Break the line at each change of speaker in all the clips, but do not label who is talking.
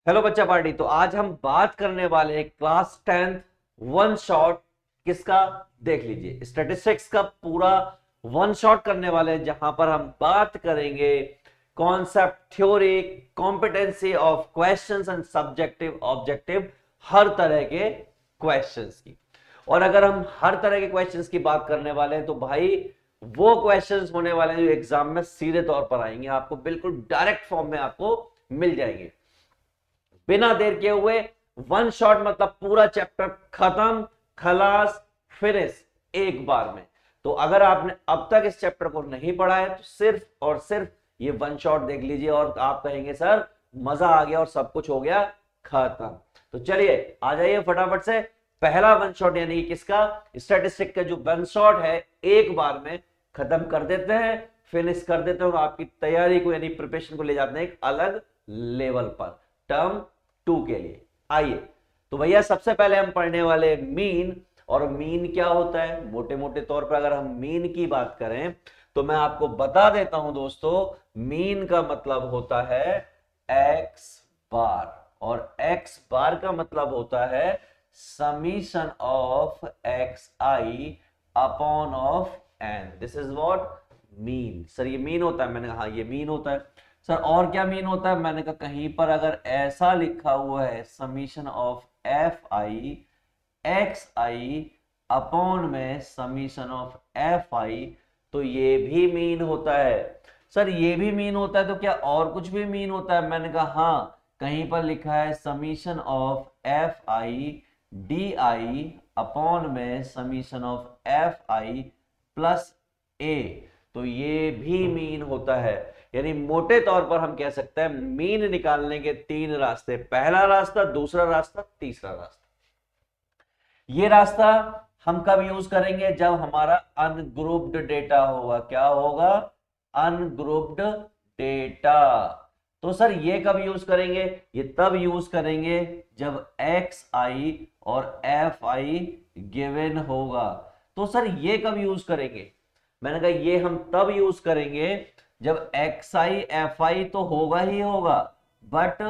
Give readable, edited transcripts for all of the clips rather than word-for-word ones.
Hello बच्चा party. तो आज हम बात करने वाले हैं क्लास 10th वन शॉट। किसका? देख लीजिए, स्टैटिस्टिक्स का पूरा वन शॉट करने वाले हैं, जहां पर हम बात करेंगे concept, theory, competency of questions and subjective objective, हर तरह के क्वेश्चंस की। और अगर हम हर तरह के क्वेश्चंस की बात करने वाले हैं तो भाई वो क्वेश्चंस होने वाले हैं जो एग्जाम में सीधे तौर पर आएंगे, आपको बिल्कुल डायरेक्ट फॉर्म में आपको मिल जाएंगे। बिना देर किए हुए वन शॉट मतलब पूरा चैप्टर खत्म, खलास, फिनिश एक बार में। तो अगर आपने अब तक इस चैप्टर को नहीं पढ़ा है तो सिर्फ और सिर्फ ये वन शॉट देख लीजिए और आप कहेंगे सर मजा आ गया और सब कुछ हो गया खत्म। तो चलिए आ जाइए फटाफट से। पहला वन शॉट यानी कि किसका? स्टैटिस्टिक का जो वन शॉट है एक बार में खत्म कर देते हैं, फिनिश कर देते हैं और आपकी तैयारी को यानी प्रिपरेशन को ले जाते हैं एक अलग लेवल पर टर्म 2 के लिए। आइए तो भैया सबसे पहले हम पढ़ने वाले मीन। और मीन क्या होता है? मोटे मोटे तौर पर अगर हम मीन की बात करें तो मैं आपको बता देता हूं दोस्तों, मीन का मतलब होता है एक्स बार, और एक्स बार का मतलब होता है summation of x I upon of n. This is what mean. Sir ये मीन होता है? मैंने कहा हाँ ये मीन होता है। सर और क्या मीन होता है? मैंने कहा कहीं पर अगर ऐसा लिखा हुआ है summation of F I x I upon में समीशन ऑफ एफ आई तो ये भी मीन होता है। सर ये भी मीन होता है तो क्या और कुछ भी मीन होता है? मैंने कहा हाँ, कहीं पर लिखा है summation of F I D I upon में summation of F I plus A तो ये भी मीन होता है। यानी मोटे तौर पर हम कह सकते हैं मीन निकालने के 3 रास्ते। पहला रास्ता, दूसरा रास्ता, तीसरा रास्ता। ये रास्ता हम कब यूज करेंगे? जब हमारा अनग्रुप्ड डेटा होगा। क्या होगा? Ungrouped data. तो सर ये कब यूज करेंगे? ये तब यूज करेंगे जब एक्स आई और एफ आई गिवन होगा। तो सर ये कब यूज करेंगे? मैंने कहा ये हम तब यूज करेंगे जब एक्स आई एफ आई तो होगा ही होगा, बट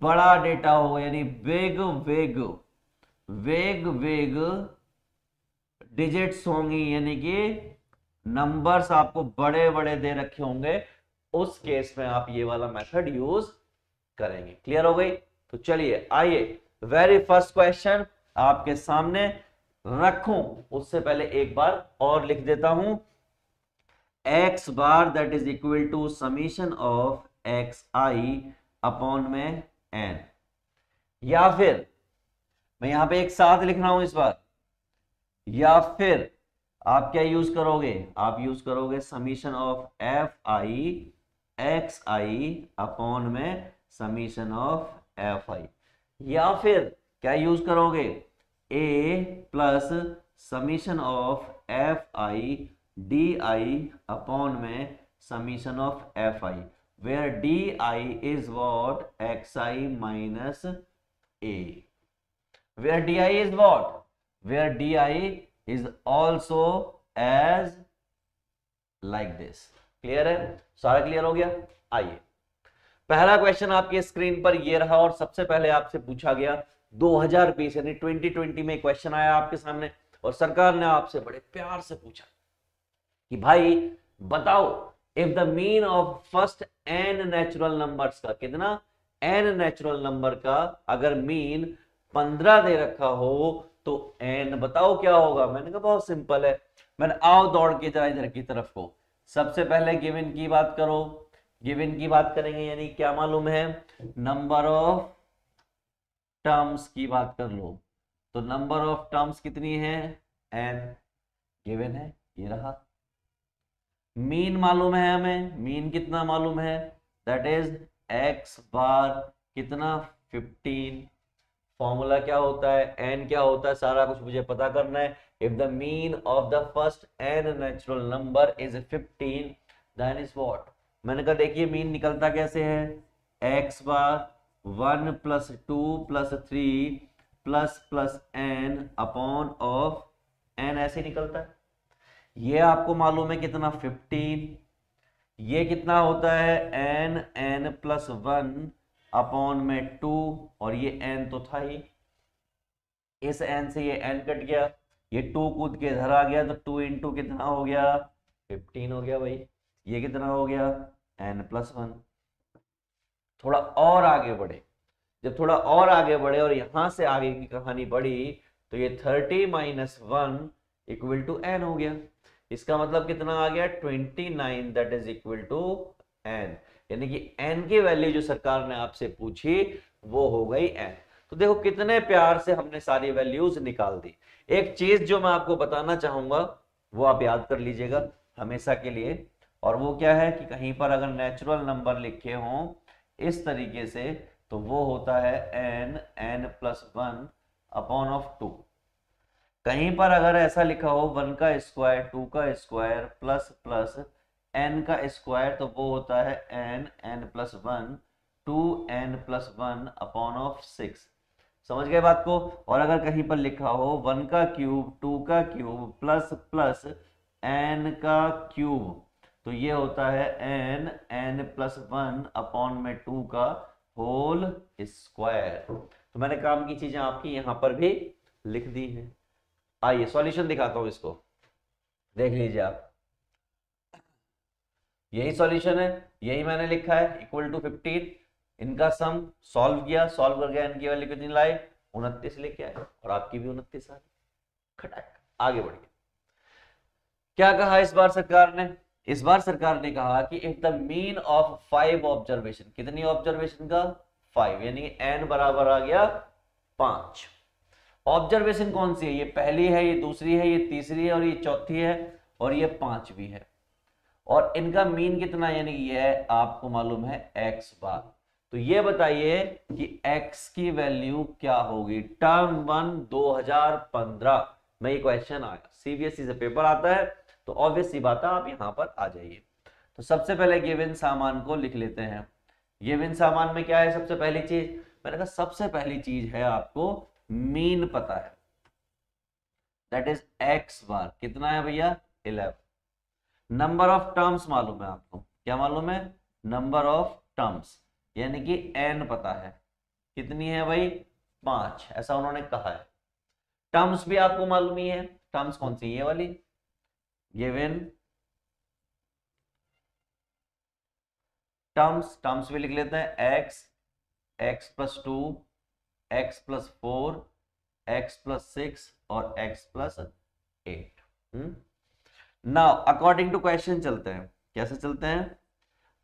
बड़ा डेटा होगा, यानी वेग वेग वेग वेग डिजिट्स होंगी, यानी कि नंबर्स आपको बड़े बड़े दे रखे होंगे। उस केस में आप ये वाला मेथड यूज करेंगे। क्लियर हो गई? तो चलिए आइए, वेरी फर्स्ट क्वेश्चन आपके सामने रखूं उससे पहले एक बार और लिख देता हूं, x bar that is equal to summation of x I upon में एन। या फिर मैं यहां पे एक साथ लिख रहा हूं इस बार, या फिर आप क्या यूज करोगे? आप यूज करोगे summation of F I x I upon में समीशन ऑफ एफ आई, या फिर क्या यूज करोगे? A plus summation of F I D I upon में summation of F I, where D I is what X I minus A, where di is what? Where di is also as like this. Clear है? सारा clear हो गया? आइए पहला question आपके screen पर ये रहा और सबसे पहले आपसे पूछा गया 2020 यानी 2020 में क्वेश्चन आया आपके सामने और सरकार ने आपसे बड़े प्यार से पूछा कि भाई बताओ if the mean of first n natural numbers का, कितना n नेचुरल नंबर का अगर मीन 15 दे रखा हो तो n बताओ क्या होगा? मैंने कहा बहुत सिंपल है। मैंने आओ दौड़ के जरा इधर की तरफ को, सबसे पहले गिवन की बात करो। गिवन की बात करेंगे यानी क्या मालूम है? नंबर ऑफ टर्म्स की बात कर लो। तो नंबर ऑफ टर्म्स कितनी है? n गिवन है, ये रहा। मीन मालूम है हमें, मीन कितना मालूम है? दैट इज x बार कितना 15। फॉर्मूला क्या होता है? n क्या होता है? सारा कुछ मुझे पता करना है। If the mean of the first n natural number is 15 then is what? मैंने कहा देखिए मीन निकलता कैसे है? x bar 1 plus 2 plus 3 plus plus n upon of n, ऐसे निकलता है। ये आपको मालूम है कितना? 15। ये कितना होता है? n n प्लस 1 अपॉन में 2 और ये n तो था ही, इस n से ये n कट गया, ये 2 कूद के इधर आ गया तो 2 इंटू कितना हो गया 15 हो गया भाई। ये कितना हो गया n+1। थोड़ा और आगे बढ़े, जब थोड़ा और आगे बढ़े और यहां से आगे की कहानी बढ़ी तो ये 30 - 1 इक्वल टू n हो गया। इसका मतलब कितना आ गया 29, that is equal to n। यानी कि n की वैल्यू जो सरकार ने आपसे पूछी वो हो गई n। तो देखो कितने प्यार से हमने सारी वैल्यूज निकाल दी। एक चीज जो मैं आपको बताना चाहूंगा वो आप याद कर लीजिएगा हमेशा के लिए, और वो क्या है कि कहीं पर अगर नेचुरल नंबर लिखे हों इस तरीके से तो वो होता है n+1 अपॉन ऑफ 2। कहीं पर अगर ऐसा लिखा हो 1 का स्क्वायर 2 का स्क्वायर प्लस प्लस n का स्क्वायर तो वो होता है n+1 2n+1 अपॉन ऑफ 6। समझ गए बात को। और अगर कहीं पर लिखा हो 1 का क्यूब 2 का क्यूब प्लस प्लस n का क्यूब तो ये होता है n+1 अपॉन में 2 का होल स्क्वायर। तो मैंने काम की चीजें आपकी यहां पर भी लिख दी हैं। आइए सॉल्यूशन दिखाता हूं, इसको देख लीजिए आप। यही सॉल्यूशन है, यही मैंने लिखा है इक्वल टू 15। इनका सम सॉल्व किया, सॉल्व कर गया, इनकी वैल्यू कितनी लाए 29 लेके आए और आपकी भी 29 आ गई। खटाक आगे बढ़िए। क्या कहा इस बार सरकार ने? इस बार सरकार ने कहा कि if the mean of 5 observation, कितनी ऑब्जर्वेशन का 5, यानी n बराबर आ गया 5। ऑब्जर्वेशन कौन सी है? ये पहली है, ये दूसरी है, ये तीसरी है और ये चौथी है और ये पांचवी है। और इनका मीन कितना, यानी ये है आपको मालूम है x बार। तो ये बताइए कि x की वैल्यू क्या होगी। टर्म 1 2015 में ये क्वेश्चन आया, सीबीएसई से पेपर आता है तो ऑब्वियस सी बात है आप यहां पर आ जाइए। तो सबसे पहले गिवन सामान को लिख लेते हैं। गिवन सामान में क्या है सबसे पहली चीज? मैंने कहा सबसे पहली चीज है आपको मीन पता है, दैट इज x बार। कितना है भैया 11। नंबर ऑफ टर्म्स मालूम है आपको, क्या मालूम है? नंबर ऑफ टर्म्स, यानी कि n पता है। कितनी है भाई 5, ऐसा उन्होंने कहा है। टर्म्स भी आपको मालूम ही है। टर्म्स कौन सी? ये वाली गिवन टर्म्स। टर्म्स भी लिख लेते हैं x, x+2, x+4, x+6 और x+8। Now according to question चलते हैं। कैसे चलते हैं?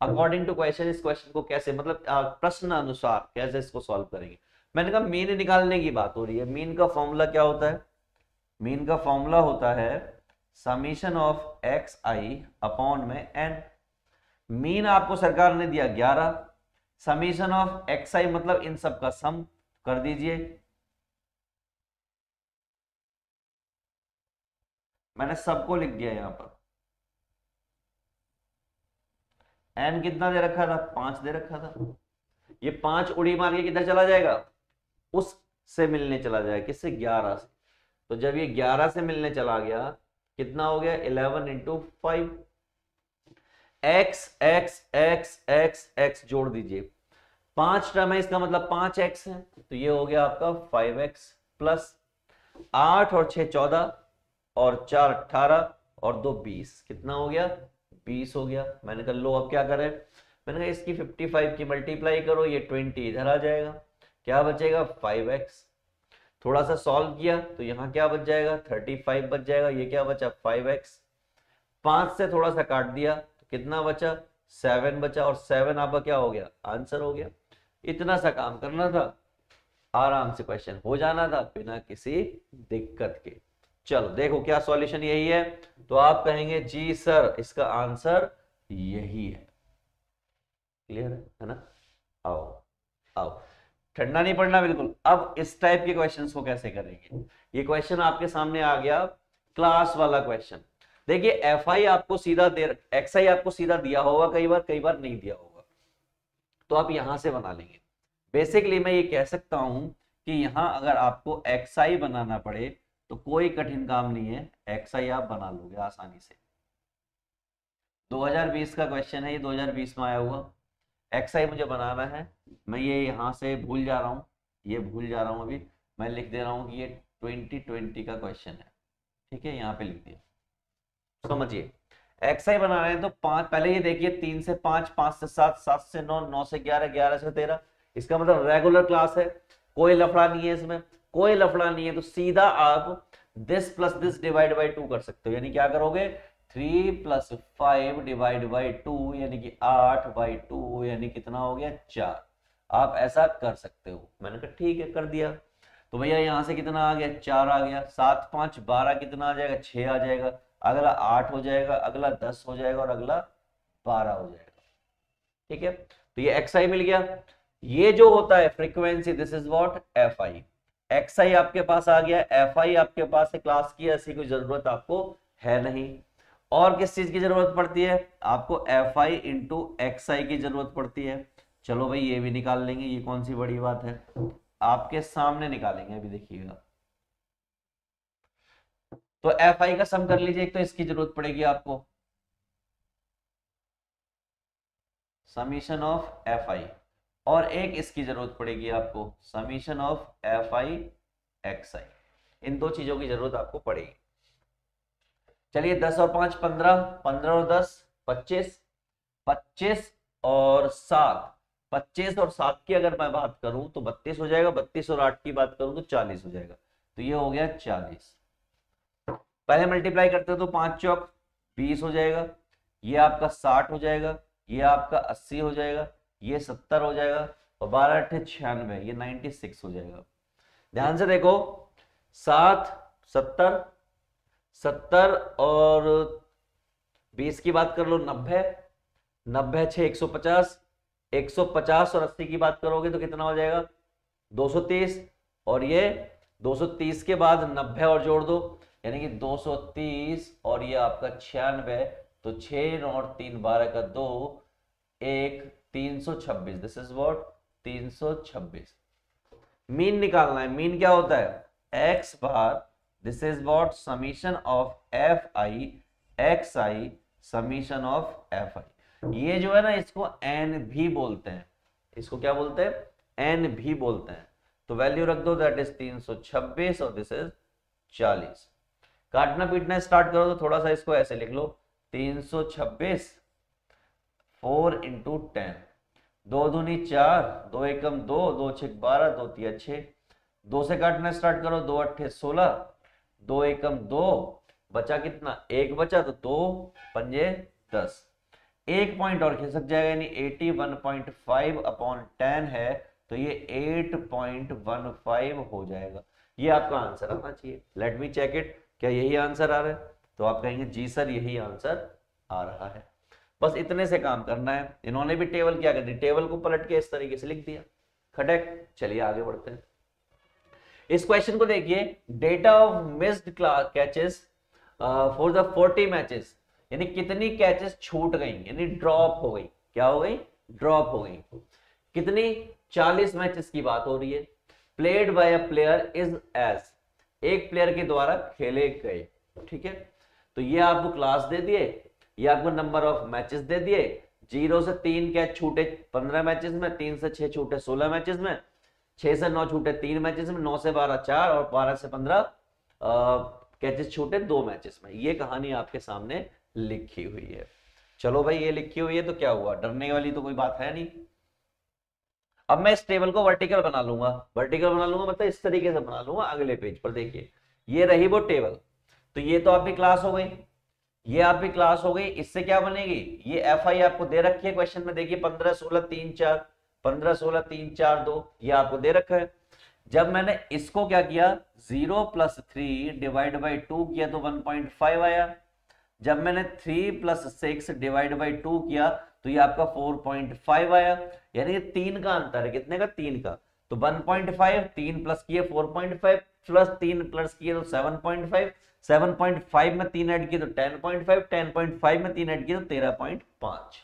According to question. इस क्वेश्चन को कैसे, मतलब प्रश्न अनुसार कैसे इसको सॉल्व करेंगे। मैंने कहा मीन निकालने की बात हो रही है। मीन का फॉर्मूला क्या होता है? मीन का फॉर्मूला होता है समीशन ऑफ xi अपॉन में n। मीन आपको सरकार ने दिया 11, समीशन ऑफ xi मतलब इन सब का सम कर दीजिए। मैंने सबको लिख दिया यहां पर। n कितना दे रखा था? 5 दे रखा था। ये 5 उड़ी मार के किधर चला जाएगा? उस से मिलने चला जाएगा। किससे? 11 से। तो जब ये 11 से मिलने चला गया कितना हो गया 11 × 5। x x x x x जोड़ दीजिए। 5 टर्म है इसका मतलब 5x है, तो ये हो गया आपका 5x प्लस 8 और 6 14 और 4 18 और 2 20। कितना हो गया 20 हो गया। मैंने कहा लो अब क्या करें? मैंने कहा इसकी 55 की मल्टीप्लाई करो, ये 20 इधर आ जाएगा, क्या बचेगा 5x। थोड़ा सा सॉल्व किया तो यहाँ क्या बच जाएगा 35 बच जाएगा। ये क्या बचा 5x। 5 से थोड़ा सा काट दिया तो कितना बचा 7 बचा, और 7 आपका क्या हो गया आंसर हो गया। इतना सा काम करना था, आराम से क्वेश्चन हो जाना था बिना किसी दिक्कत के। चलो देखो क्या सॉल्यूशन यही है, तो आप कहेंगे जी सर इसका आंसर यही है। क्लियर है ना? आओ आओ, ठंडा नहीं पड़ना बिल्कुल। अब इस टाइप के क्वेश्चंस को कैसे करेंगे? ये क्वेश्चन आपके सामने आ गया क्लास वाला क्वेश्चन। देखिए एफ आपको सीधा एक्स आपको सीधा दिया होगा, कई बार नहीं दिया होगा, तो आप यहां से बना लेंगे। बेसिकली मैं ये कह सकता हूं कि यहां अगर आपको एक्स बनाना पड़े तो कोई कठिन काम नहीं है, एक्स आप बना लोगे आसानी से। 2020 का क्वेश्चन है ये, 2020 में आया हुआ। एक्स आई मुझे बनाना है, मैं ये यहाँ से भूल जा रहा हूँ, ये भूल जा रहा हूँ, अभी मैं लिख दे रहा हूँ कि ये 2020 का क्वेश्चन है, ठीक है, यहाँ पे लिख दिया। समझिए एक्स आई बना रहे हैं तो 5, पहले ये देखिए 3 से 5, 5 से 7, 7 से 9, 9 से 11, 11 से 13, इसका मतलब रेगुलर क्लास है, कोई लफड़ा नहीं है इसमें, कोई लफड़ा नहीं है, तो सीधा आप this plus this divide by 2 कर सकते हो, यानी क्या करोगे 3 प्लस 5 डिवाइड बाई 2 यानी कि 8 बाई 2 यानी कितना हो गया 4। आप ऐसा कर सकते हो। मैंने कहा ठीक है कर दिया। तो भैया यहाँ से कितना आ गया 4 आ गया, 7 5 12 कितना आ जाएगा 6 आ जाएगा, अगला 8 हो जाएगा, अगला 10 हो जाएगा और अगला 12 हो जाएगा। ठीक है, तो ये एक्स आई मिल गया। ये जो होता है frequency, this is what F I. X I आपके पास आ गया, एफ आई आपके पास है, क्लास की ऐसी कोई जरूरत आपको है नहीं। और किस चीज की जरूरत पड़ती है आपको, एफ आई इंटू एक्स आई की जरूरत पड़ती है। चलो भाई ये भी निकाल लेंगे, ये कौन सी बड़ी बात है, आपके सामने निकालेंगे अभी देखिएगा। तो एफ आई का सम कर लीजिए, एक तो इसकी जरूरत पड़ेगी आपको, समीशन ऑफ एफ आई, और एक इसकी जरूरत पड़ेगी आपको, summation of F I x I. इन दो चीजों की जरूरत आपको पड़ेगी। चलिए 10 और 5 15, 15 और 10 25, 25 और 7, 25 और 7 की अगर मैं बात करूं तो 32 हो जाएगा, 32 और 8 की बात करूं तो 40 हो जाएगा। तो ये हो गया 40। पहले मल्टीप्लाई करते हो तो 5 चौक 20 हो जाएगा, ये आपका 60 हो जाएगा, ये आपका 80 हो जाएगा, ये 70 हो जाएगा, और 12 8 96, ये 96 हो जाएगा। ध्यान से देखो 7 70, 70 और 20 की बात कर लो 90, 90 6 150, 150 और 80 की बात करोगे तो कितना हो जाएगा 230, और ये 230 के बाद 90 और जोड़ दो यानी कि 230, और ये आपका 96, तो 6 और 3 12 का 2 1 326, दिस इज व्हाट 326। मीन निकालना है, मीन क्या होता है x bar, this is what summation of F I x I summation of F i. ये जो है ना इसको एन भी बोलते हैं, इसको क्या बोलते हैं एन भी बोलते हैं। तो वैल्यू रख दो, दैट इज 326 और दिस इज 40। काटना पीटना स्टार्ट करो तो थोड़ा सा इसको ऐसे लिख लो, 326 4 इंटू 10, 2 दूनी 4, 2 एकम 2, 2 6 12, 2 3 6, 2 से काटना स्टार्ट करो, 2 8 16, 2 एकम 2, बचा कितना 1 बचा, तो 2 पंजे 10, 1 पॉइंट और खिसक जाएगा, यानी 81.5 अपॉन 10 है, तो ये 8.15 हो जाएगा। ये आपका आंसर आना चाहिए। लेट मी चेक इट, क्या यही आंसर आ रहा है? तो आप कहेंगे जी सर यही आंसर आ रहा है। बस इतने से काम करना है। इन्होंने भी टेबल क्या कर दी, टेबल को पलट के इस तरीके से लिख दिया, खटक। चलिए आगे बढ़ते हैं। इस क्वेश्चन को देखिए, data of missed catches for the 40 matches, यानी कितनी कैचेस छूट गई, यानी ड्रॉप हो गई। क्या हो गई? ड्रॉप हो गई। कितनी? 40 मैचेस की बात हो रही है। Played by a player is age, एक प्लेयर के द्वारा खेले गए। ठीक है, तो ये आपको क्लास दे दिए, ये आपको नंबर ऑफ मैचेस दे दिए। 0 से 3 कैच छूटे 15 मैचेस में, 3 से 6 छूटे 16 मैचेस में, 6 से 9 छूटे 3 मैचेस में, 9 से 12 4, और 12 से 15 कैचेस छूटे 2 मैचेस में। ये कहानी आपके सामने लिखी हुई है। चलो भाई ये लिखी हुई है तो क्या हुआ, डरने वाली तो कोई बात है नहीं। अब मैं इस टेबल को वर्टिकल बना लूंगा, वर्टिकल बना लूंगा मतलब इस तरीके से बना लूंगा। अगले पेज पर देखिए, ये रही वो टेबल, तो ये तो आपकी क्लास हो गई, ये आपकी क्लास हो गई। इससे क्या बनेगी, ये एफ आई आपको दे रखी है क्वेश्चन में, देखिए 15 16 3 4, 15 16 3 4 2, ये आपको दे रखा है। जब मैंने इसको क्या किया, 0 + 3 डिवाइड बाई 2 किया तो 1.5 आया। जब मैंने 3 + 6 डिवाइड बाई 2 किया तो ये आपका 4.5 आया। यानी 3 का अंतर है, कितने का? 3 का। तो 1.5, 3 प्लस किए 4.5, प्लस 3 प्लस किए तो 7.5, 7.5 में 3 ऐड किए तो 10.5, 10.5 में 3 ऐड किए तो 13.5।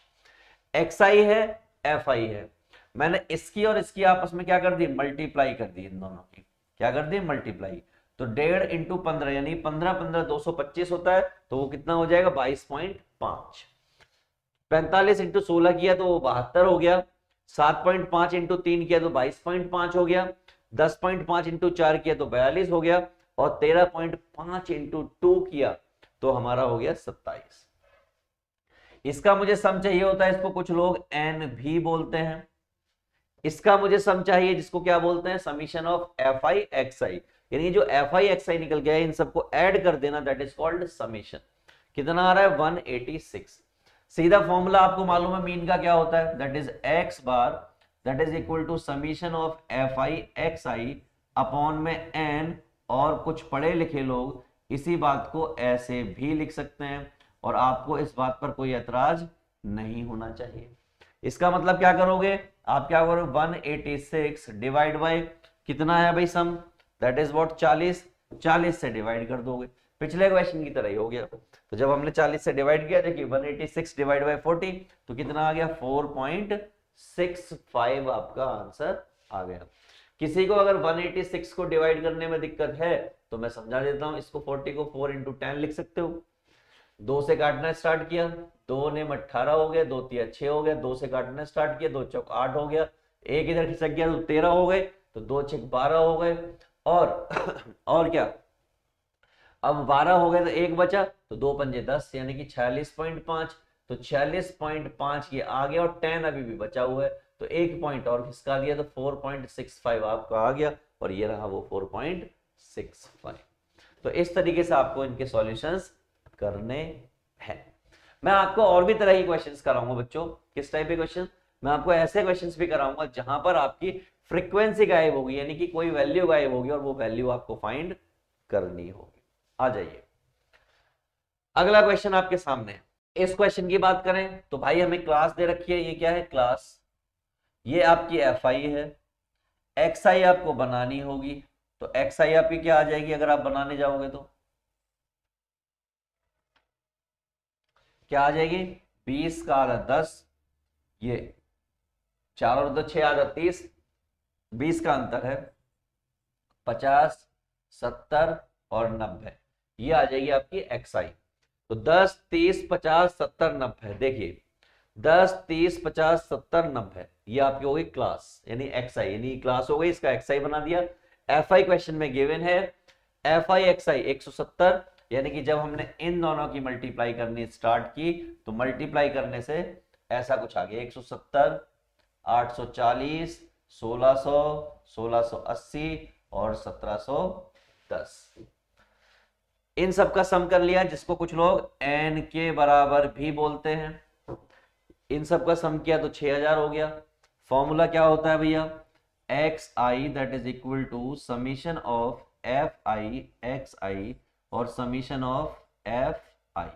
एक्स आई है, एफ आई है। मैंने इसकी और इसकी आपस में क्या कर दी, मल्टीप्लाई कर दी। इन दोनों की क्या कर दी, मल्टीप्लाई। तो 1.5 × 15 यानी 15 15 225 होता है, तो वो कितना हो जाएगा 22.5। 45 × 16 किया तो वो 72 हो गया। 7.5 इंटू 3 किया तो 22.5 हो गया, 10.5 इंटू 4 किया तो 42 हो गया, और 13.5 इंटू 2 किया तो हमारा हो गया 27। इसका मुझे सम चाहिए होता है, इसको कुछ लोग एन भी बोलते हैं। इसका मुझे सम चाहिए जिसको क्या बोलते हैं, summation of F I x I, यानी जो एफ आई एक्स आई निकल गया इन सबको ऐड कर देना, दैट इज कॉल्ड समीशन। कितना आ रहा है 186। सीधा फॉर्मूला आपको मालूम है मीन का क्या होता है, that is x bar that is equal to summation of F I x I upon में एन, और कुछ पढ़े लिखे लोग इसी बात को ऐसे भी लिख सकते हैं, और आपको इस बात पर कोई एतराज नहीं होना चाहिए। इसका मतलब क्या करोगे आप, क्या करोगे 186 डिवाइड बाय कितना है भाई सम, दैट इज व्हाट 40, 40 से डिवाइड कर दोगे, पिछले क्वेश्चन की तरह ही हो गया। तो जब हमने 40 से डिवाइड किया, देखिए 186 डिवाइड बाय 40 तो कितना आ गया 4.65 आपका आंसर आ गया। किसी को अगर 186 को डिवाइड करने में दिक्कत है तो मैं समझा देता हूं, इसको 40 को 4 इंटू 10 लिख सकते हो। 2 से काटना स्टार्ट किया, 2 ने 18 हो गया, 2 तिया 6 हो गया, 2 से काटना स्टार्ट किया, 2 चौक 8 हो गया, एक इधर खिसक गया तो 13 हो गए, तो 2 छक 12 हो गए, और क्या, अब 12 हो गए तो एक बचा, तो 2 पंजे 10 यानी कि 46.5, तो 46.5 ये आ गया, और 10 अभी भी बचा हुआ है तो एक पॉइंट और खिसका दिया तो 4.65 आपका आ गया, और ये रहा वो 4.65। तो इस तरीके से आपको इनके सॉल्यूशंस करने हैं। मैं आपको और भी तरह की क्वेश्चंस कराऊंगा बच्चों। किस टाइप के क्वेश्चन, मैं आपको ऐसे क्वेश्चंस भी कराऊंगा जहां पर आपकी फ्रीक्वेंसी गायब होगी, यानी कि कोई वैल्यू गायब होगी और वो वैल्यू आपको फाइंड करनी होगी। आ जाइए, अगला क्वेश्चन आपके सामने है। इस क्वेश्चन की बात करें तो भाई हमें क्लास दे रखी है, ये क्या है क्लास, ये आपकी एफ आई है, एक्स आई आपको बनानी होगी, तो एक्स आई आपकी क्या आ जाएगी अगर आप बनाने जाओगे तो क्या आ जाएगी, 20 का आधा 10, ये 4 और 2 6 आधा 30, 20 का अंतर है 50, 70 और 90, ये आ जाएगी आपकी एक्स आई। तो 10 30 50 70 90, देखिए 10 30 50 70 90, ये आपकी हो गई क्लास यानी एक्स आई, यानी क्लास हो गई, इसका एक्स आई बना दिया। एफ आई क्वेश्चन में गिवन है एफ आई एक्स आई 170, यानी कि जब हमने इन दोनों की मल्टीप्लाई करनी स्टार्ट की तो मल्टीप्लाई करने से ऐसा कुछ आ गया 170 840 1600 1680 और 1710, इन सब का सम कर लिया जिसको कुछ लोग एन के बराबर भी बोलते हैं। इन सब का सम किया तो 6000 हो गया। फॉर्मूला क्या होता है भैया, X I that is equal to summation of F I x I और समीशन ऑफ एफ आई।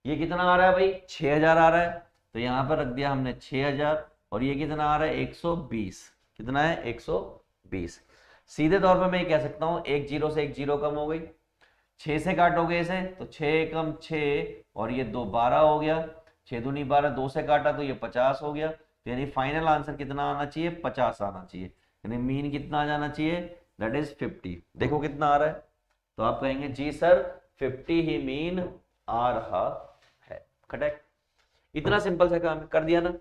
ये कितना आ रहा है भाई 6000 आ रहा है, तो यहां पर रख दिया हमने 6000, और ये कितना आ रहा है 120, कितना है 120। सीधे तौर पर मैं कह सकता हूं एक जीरो से एक जीरो कम हो गई, 6 से काटोगे इसे तो 6 कम 6 और ये 2 12 हो गया, 6 दूनी 12, 2 से काटा तो ये 50 हो गया, तो यानी फाइनल आंसर कितना आना चाहिए 50 आना चाहिए, यानी मीन कितना आ जाना चाहिए दैट इज 50। देखो कितना आ रहा है, तो आप कहेंगे जी सर 50 ही मीन आ रहा है, करेक्ट। इतना सिंपल सा काम कर दिया ना,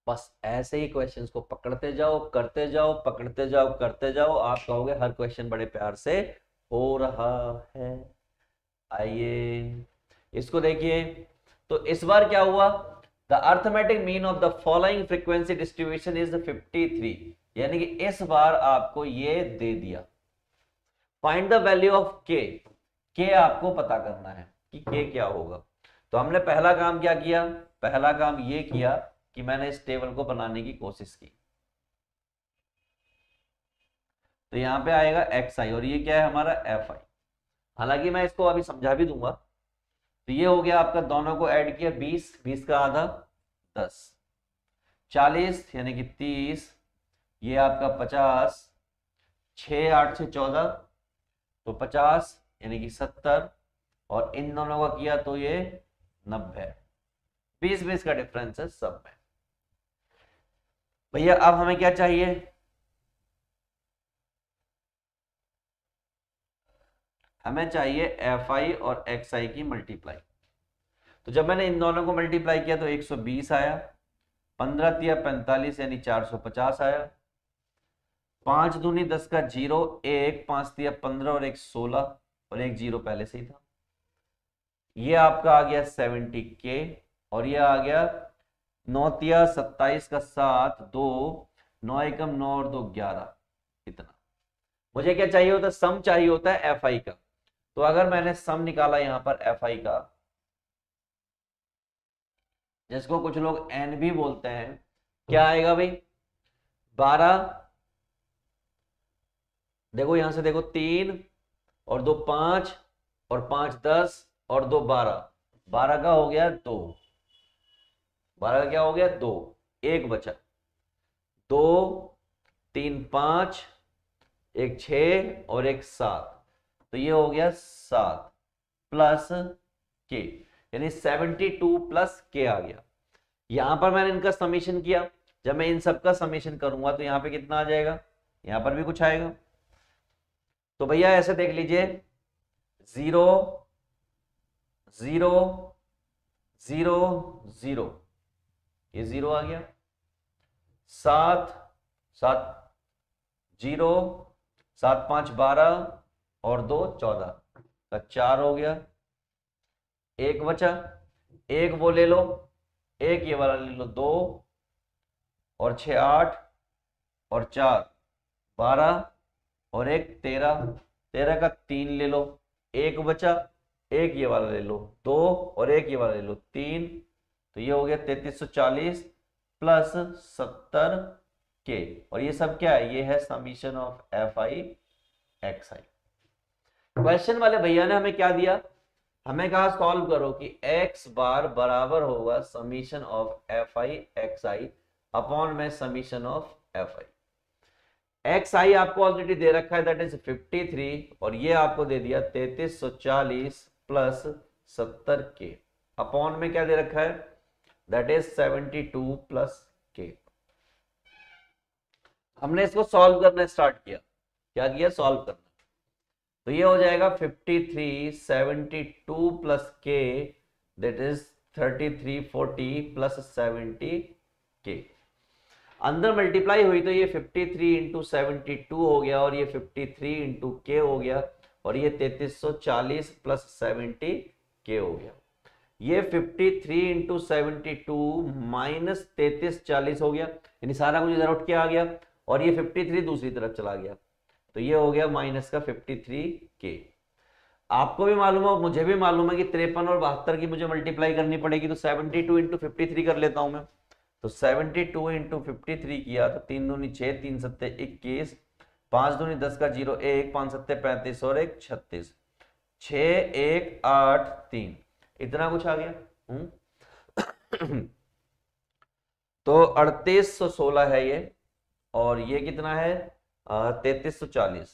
बस ऐसे ही क्वेश्चंस को पकड़ते जाओ करते जाओ, पकड़ते जाओ करते जाओ, आप कहोगे हर क्वेश्चन बड़े प्यार से हो रहा है। आइए इसको देखिए, तो इस बार क्या हुआ, the arithmetic mean of the following frequency distribution is 53, यानी कि इस बार आपको ये दे दिया। फाइंड द वैल्यू ऑफ के आपको पता करना है कि के क्या होगा। तो हमने पहला काम क्या किया, पहला काम ये किया कि मैंने इस टेबल को बनाने की कोशिश की, तो यहां पे आएगा एक्स आई और ये क्या है हमारा एफ आई। हालांकि मैं इसको अभी समझा भी दूंगा। तो ये हो गया आपका, दोनों को ऐड किया 20, 20 का आधा 10, 40 यानी कि 30, ये आपका 50, 6 8 से 14 तो 50 यानी कि 70, और इन दोनों का किया तो ये 90, 20 20 का डिफरेंस है सब में। भैया अब हमें क्या चाहिए, हमें चाहिए एफ आई और एक्स आई की मल्टीप्लाई। तो जब मैंने इन दोनों को मल्टीप्लाई किया तो 120 आया, 15 तिया 45 यानी 450 आया। 5 दूनी 10 का 0 1, 5 तिया 15 और 1 16 और 1 0 पहले से ही था। ये आपका आ गया 70K और ये आ गया 9 तिया 27 का 7 2 9 एकम 9 और 2 11। इतना मुझे क्या चाहिए होता है, सम चाहिए होता है एफ आई का। तो अगर मैंने सम निकाला यहां पर एफ आई का, जिसको कुछ लोग एन भी बोलते हैं, क्या आएगा भाई 12, देखो यहां से देखो 3 और 2 5 और 5 10 और 2 12, 12 का हो गया 2, 12 का क्या हो गया 2, एक बचा 2 3 5 1 6 और 1 7, तो ये हो गया 7 प्लस के, यानी 72 प्लस के आ गया। यहां पर मैंने इनका समीशन किया, जब मैं इन सब का समीशन करूंगा तो यहां पे कितना आ जाएगा, यहां पर भी कुछ आएगा। तो भैया ऐसे देख लीजिए 0 0 0 0, ये 0 आ गया, 7 7 0 7 5 12 और 2 14 का 4 हो गया, एक बचा, एक वो ले लो, एक ये वाला ले लो 2 और 6 8 और 4 12 और एक 13, 13 का 3 ले लो, एक बचा, एक ये वाला ले लो 2 और एक ये वाला ले लो 3, तो ये हो गया 3340 प्लस 70 के, और ये सब क्या है, ये है summation of F I x I. Question वाले भैया ने हमें क्या दिया, हमें कहा सॉल्व करो कि x बार बराबर होगा summation of F I x I upon में summation of F I. X I आपको ऑलरेडी दे रखा है, दैट इज 53, और ये आपको दे दिया 3340 प्लस 70 के, अपॉन में क्या दे रखा है, दैट इज 72 प्लस के। हमने इसको सॉल्व करना स्टार्ट किया, क्या किया, सॉल्व करना। तो ये हो जाएगा 53 72 प्लस के, दैट इज 3340 प्लस 70 के। अंदर मल्टीप्लाई हुई तो ये 53 इंटू 72 हो गया, और ये 53 इंटू के हो गया, और ये 3340 प्लस 70 के हो गया। ये 53 इंटू 72 माइनस 3340 हो गया, यानी सारा कुछ इधर उठ के आ गया, और ये 53 दूसरी तरफ चला गया, तो ये हो गया माइनस का 53 के। आपको भी मालूम है, मुझे भी मालूम है कि 53 और 72 की मुझे मल्टीप्लाई करनी पड़ेगी, तो 72 इंटू 53 कर लेता हूं मैं। तो 72 इंटू 53 किया तो 3 दूनी 6 3 सत्ते 21, 5 दूनी 10 का 0 1, 5 सत्ते 35 और 1 36, 6 1 8 3, इतना कुछ आ गया। तो 3816 है ये, और ये कितना है 3340,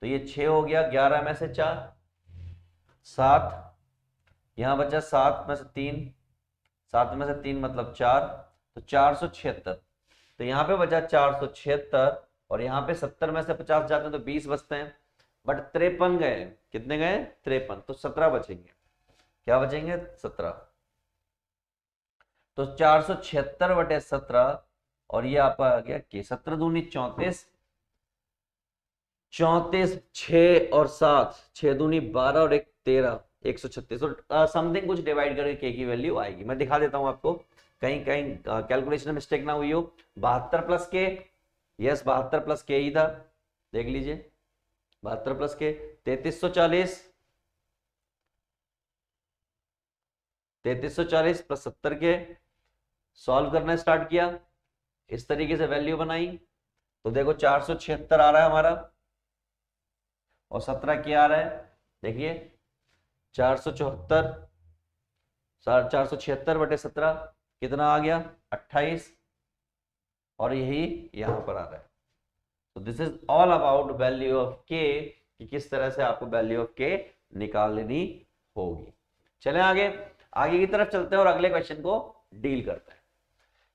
तो ये 6 हो गया, 11 में से 4 7, यहां बचा 7 में से 3, 7 में से 3 मतलब 4, तो 476, तो यहां पे बचा 476, और यहां पे 70 में से 50 जाते हैं तो 20 बचते हैं, बट 53 गए, कितने गए 53, तो 17 बचेंगे, क्या बचेंगे 17, तो 476 बटे 17, और ये आपका आ गया कि 17 दूनी 34, 34 6 और 7, 6 दूनी 12 और 1 13, 136, और समथिंग कुछ डिवाइड करके के की वैल्यू आएगी। मैं दिखा देता हूं आपको, कहीं कहीं कैलकुलेशन में मिस्टेक ना हुई हो। 72 प्लस के, यस 72 प्लस के ही था, देख लीजिए 72 प्लस के 3340, 3340 प्लस 70 के, सॉल्व करना स्टार्ट किया, इस तरीके से वैल्यू बनाई, तो देखो 476 आ रहा है हमारा, और 17 क्या आ रहा है, देखिए 474, 476 बटे 17 कितना आ गया 28, और यही यहां पर आ रहा है। तो this is all about value of के, कि किस तरह से आपको वैल्यू ऑफ के निकालनी होगी। चलें आगे की तरफ चलते हैं और अगले क्वेश्चन को डील करते हैं।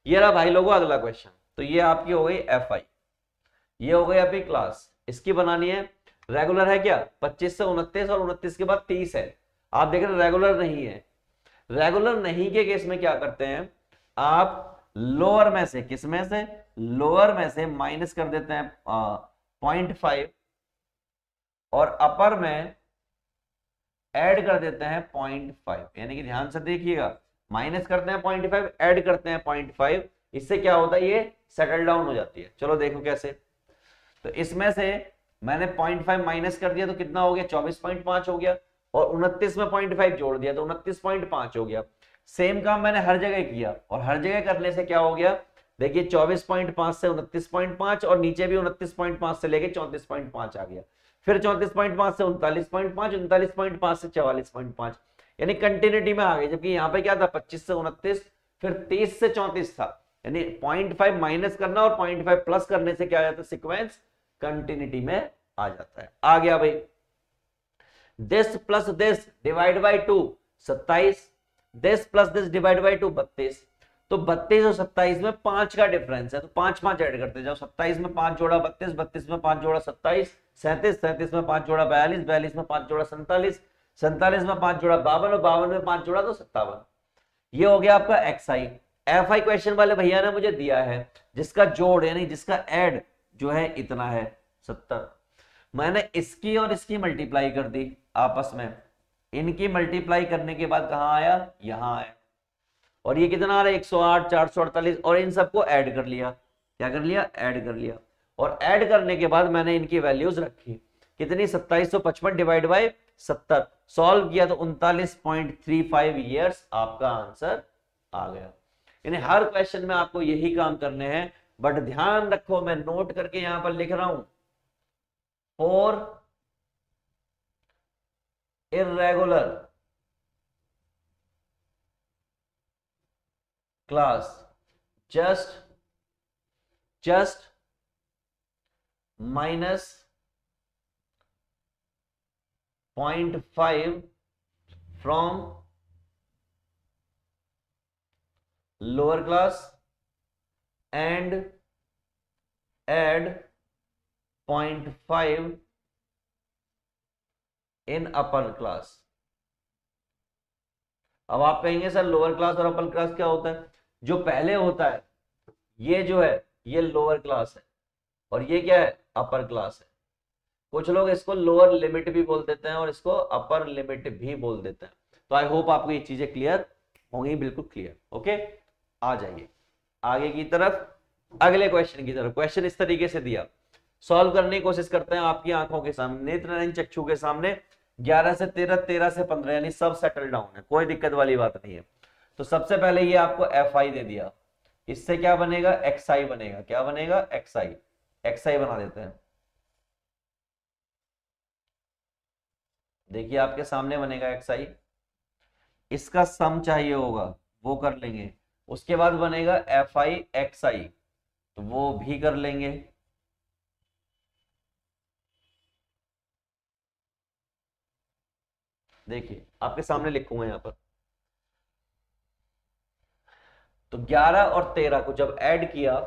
ये रहा भाई लोगों अगला क्वेश्चन। तो ये आपकी हो गई एफ आई, ये हो गई आपकी क्लास, इसकी बनानी है। रेगुलर है क्या 25 से 29, और 29 के बाद 30 है। आप देख रहे रेगुलर नहीं है, रेगुलर नहीं के केस में क्या करते हैं, आप लोअर में से, किस में से, लोअर में से माइनस कर देते हैं 0.5 और अपर में ऐड कर देते हैं 0.5। यानी कि ध्यान से देखिएगा, माइनस करते हैं 0.5, ऐड करते हैं 0.5, इससे क्या होता है, ये सेटल डाउन हो जाती है। चलो देखो कैसे। तो इसमें से मैंने 0.5 माइनस कर दिया तो कितना हो गया, 24.5 हो गया, और 29 में 0.5 जोड़ दिया तो 29.5 हो गया। सेम काम मैंने हर जगह किया, और हर जगह करने से क्या हो गया, देखिए 24.5 से 29.5, और नीचे भी 29.5 से लेके 34.5 आ गया, फिर 34.5 से 39.5, 39.5 से 44.5, यानी कंटिन्यूटी में आ गई। जबकि यहाँ पे क्या था, 25 से 29, फिर 30 से 34 था। यानी 0.5 माइनस करना और 0.5 प्लस करने से क्या आ जाता है, सीक्वेंस कंटिन्यूटी में आ जाता है। आ गया भाई, this plus this divide by 2 27, this plus this divide by 2 32। तो 32 और 27 में 5 का डिफरेंस है, तो 5 5 ऐड करते जाओ। 27 में 5 जोड़ा 32, 32 में 5 जोड़ा 27, 37, 37 में 5 जोड़ा 42, 42 में 5 जोड़ा 47, 47 में 5 जोड़ा 52, और 52 में 5 जोड़ा तो 57। ये हो गया आपका x I. F I question वाले भैया ने मुझे दिया है जिसका जोड़ यानी जिसका ऐड जो है इतना है 70। मैंने इसकी और इसकी मल्टीप्लाई कर दी आपस में, इनकी मल्टीप्लाई करने के बाद कहां आया, यहां आया, और ये कितना आ रहा है 108, 448, और इन सबको ऐड कर लिया। क्या कर लिया, ऐड कर लिया, और ऐड करने के बाद मैंने इनकी वैल्यूज रखी, कितनी 2755 डिवाइड बाय 70, सॉल्व किया तो 39.35 ईयर्स आपका आंसर आ गया। यानी हर क्वेश्चन में आपको यही काम करने हैं, बट ध्यान रखो मैं नोट करके यहां पर लिख रहा हूं, for irregular class just minus 0.5 from lower class and add 0.5 in upper class। अब आप कहेंगे सर लोअर क्लास और अपर क्लास क्या होता है, जो पहले होता है ये जो है ये लोअर क्लास है, और ये क्या है, अपर क्लास है। कुछ लोग इसको लोअर लिमिट भी बोल देते हैं और इसको अपर लिमिट भी बोल देते हैं। तो आई होप आपको ये चीजें क्लियर होंगी, बिल्कुल क्लियर। ओके, आ जाइए आगे की तरफ, अगले क्वेश्चन की तरफ। क्वेश्चन इस तरीके से दिया, सॉल्व करने की कोशिश करते हैं आपकी आंखों के सामने, नेत्रहीन चक्षु के सामने। 11 से 13, 13 से 15, यानी सब सेटल डाउन है, कोई दिक्कत वाली बात नहीं है। तो सबसे पहले ये आपको एफ आई दे दिया, इससे क्या बनेगा, एक्स आई बनेगा। क्या बनेगा, एक्स आई। एक्स आई बना देते हैं, देखिए आपके सामने बनेगा एक्स आई। इसका सम चाहिए होगा वो कर लेंगे, उसके बाद बनेगा एफ आई एक्स आई, तो वो भी कर लेंगे। देखिए आपके सामने लिखूंगा यहां पर, तो 11 और 13 को जब ऐड किया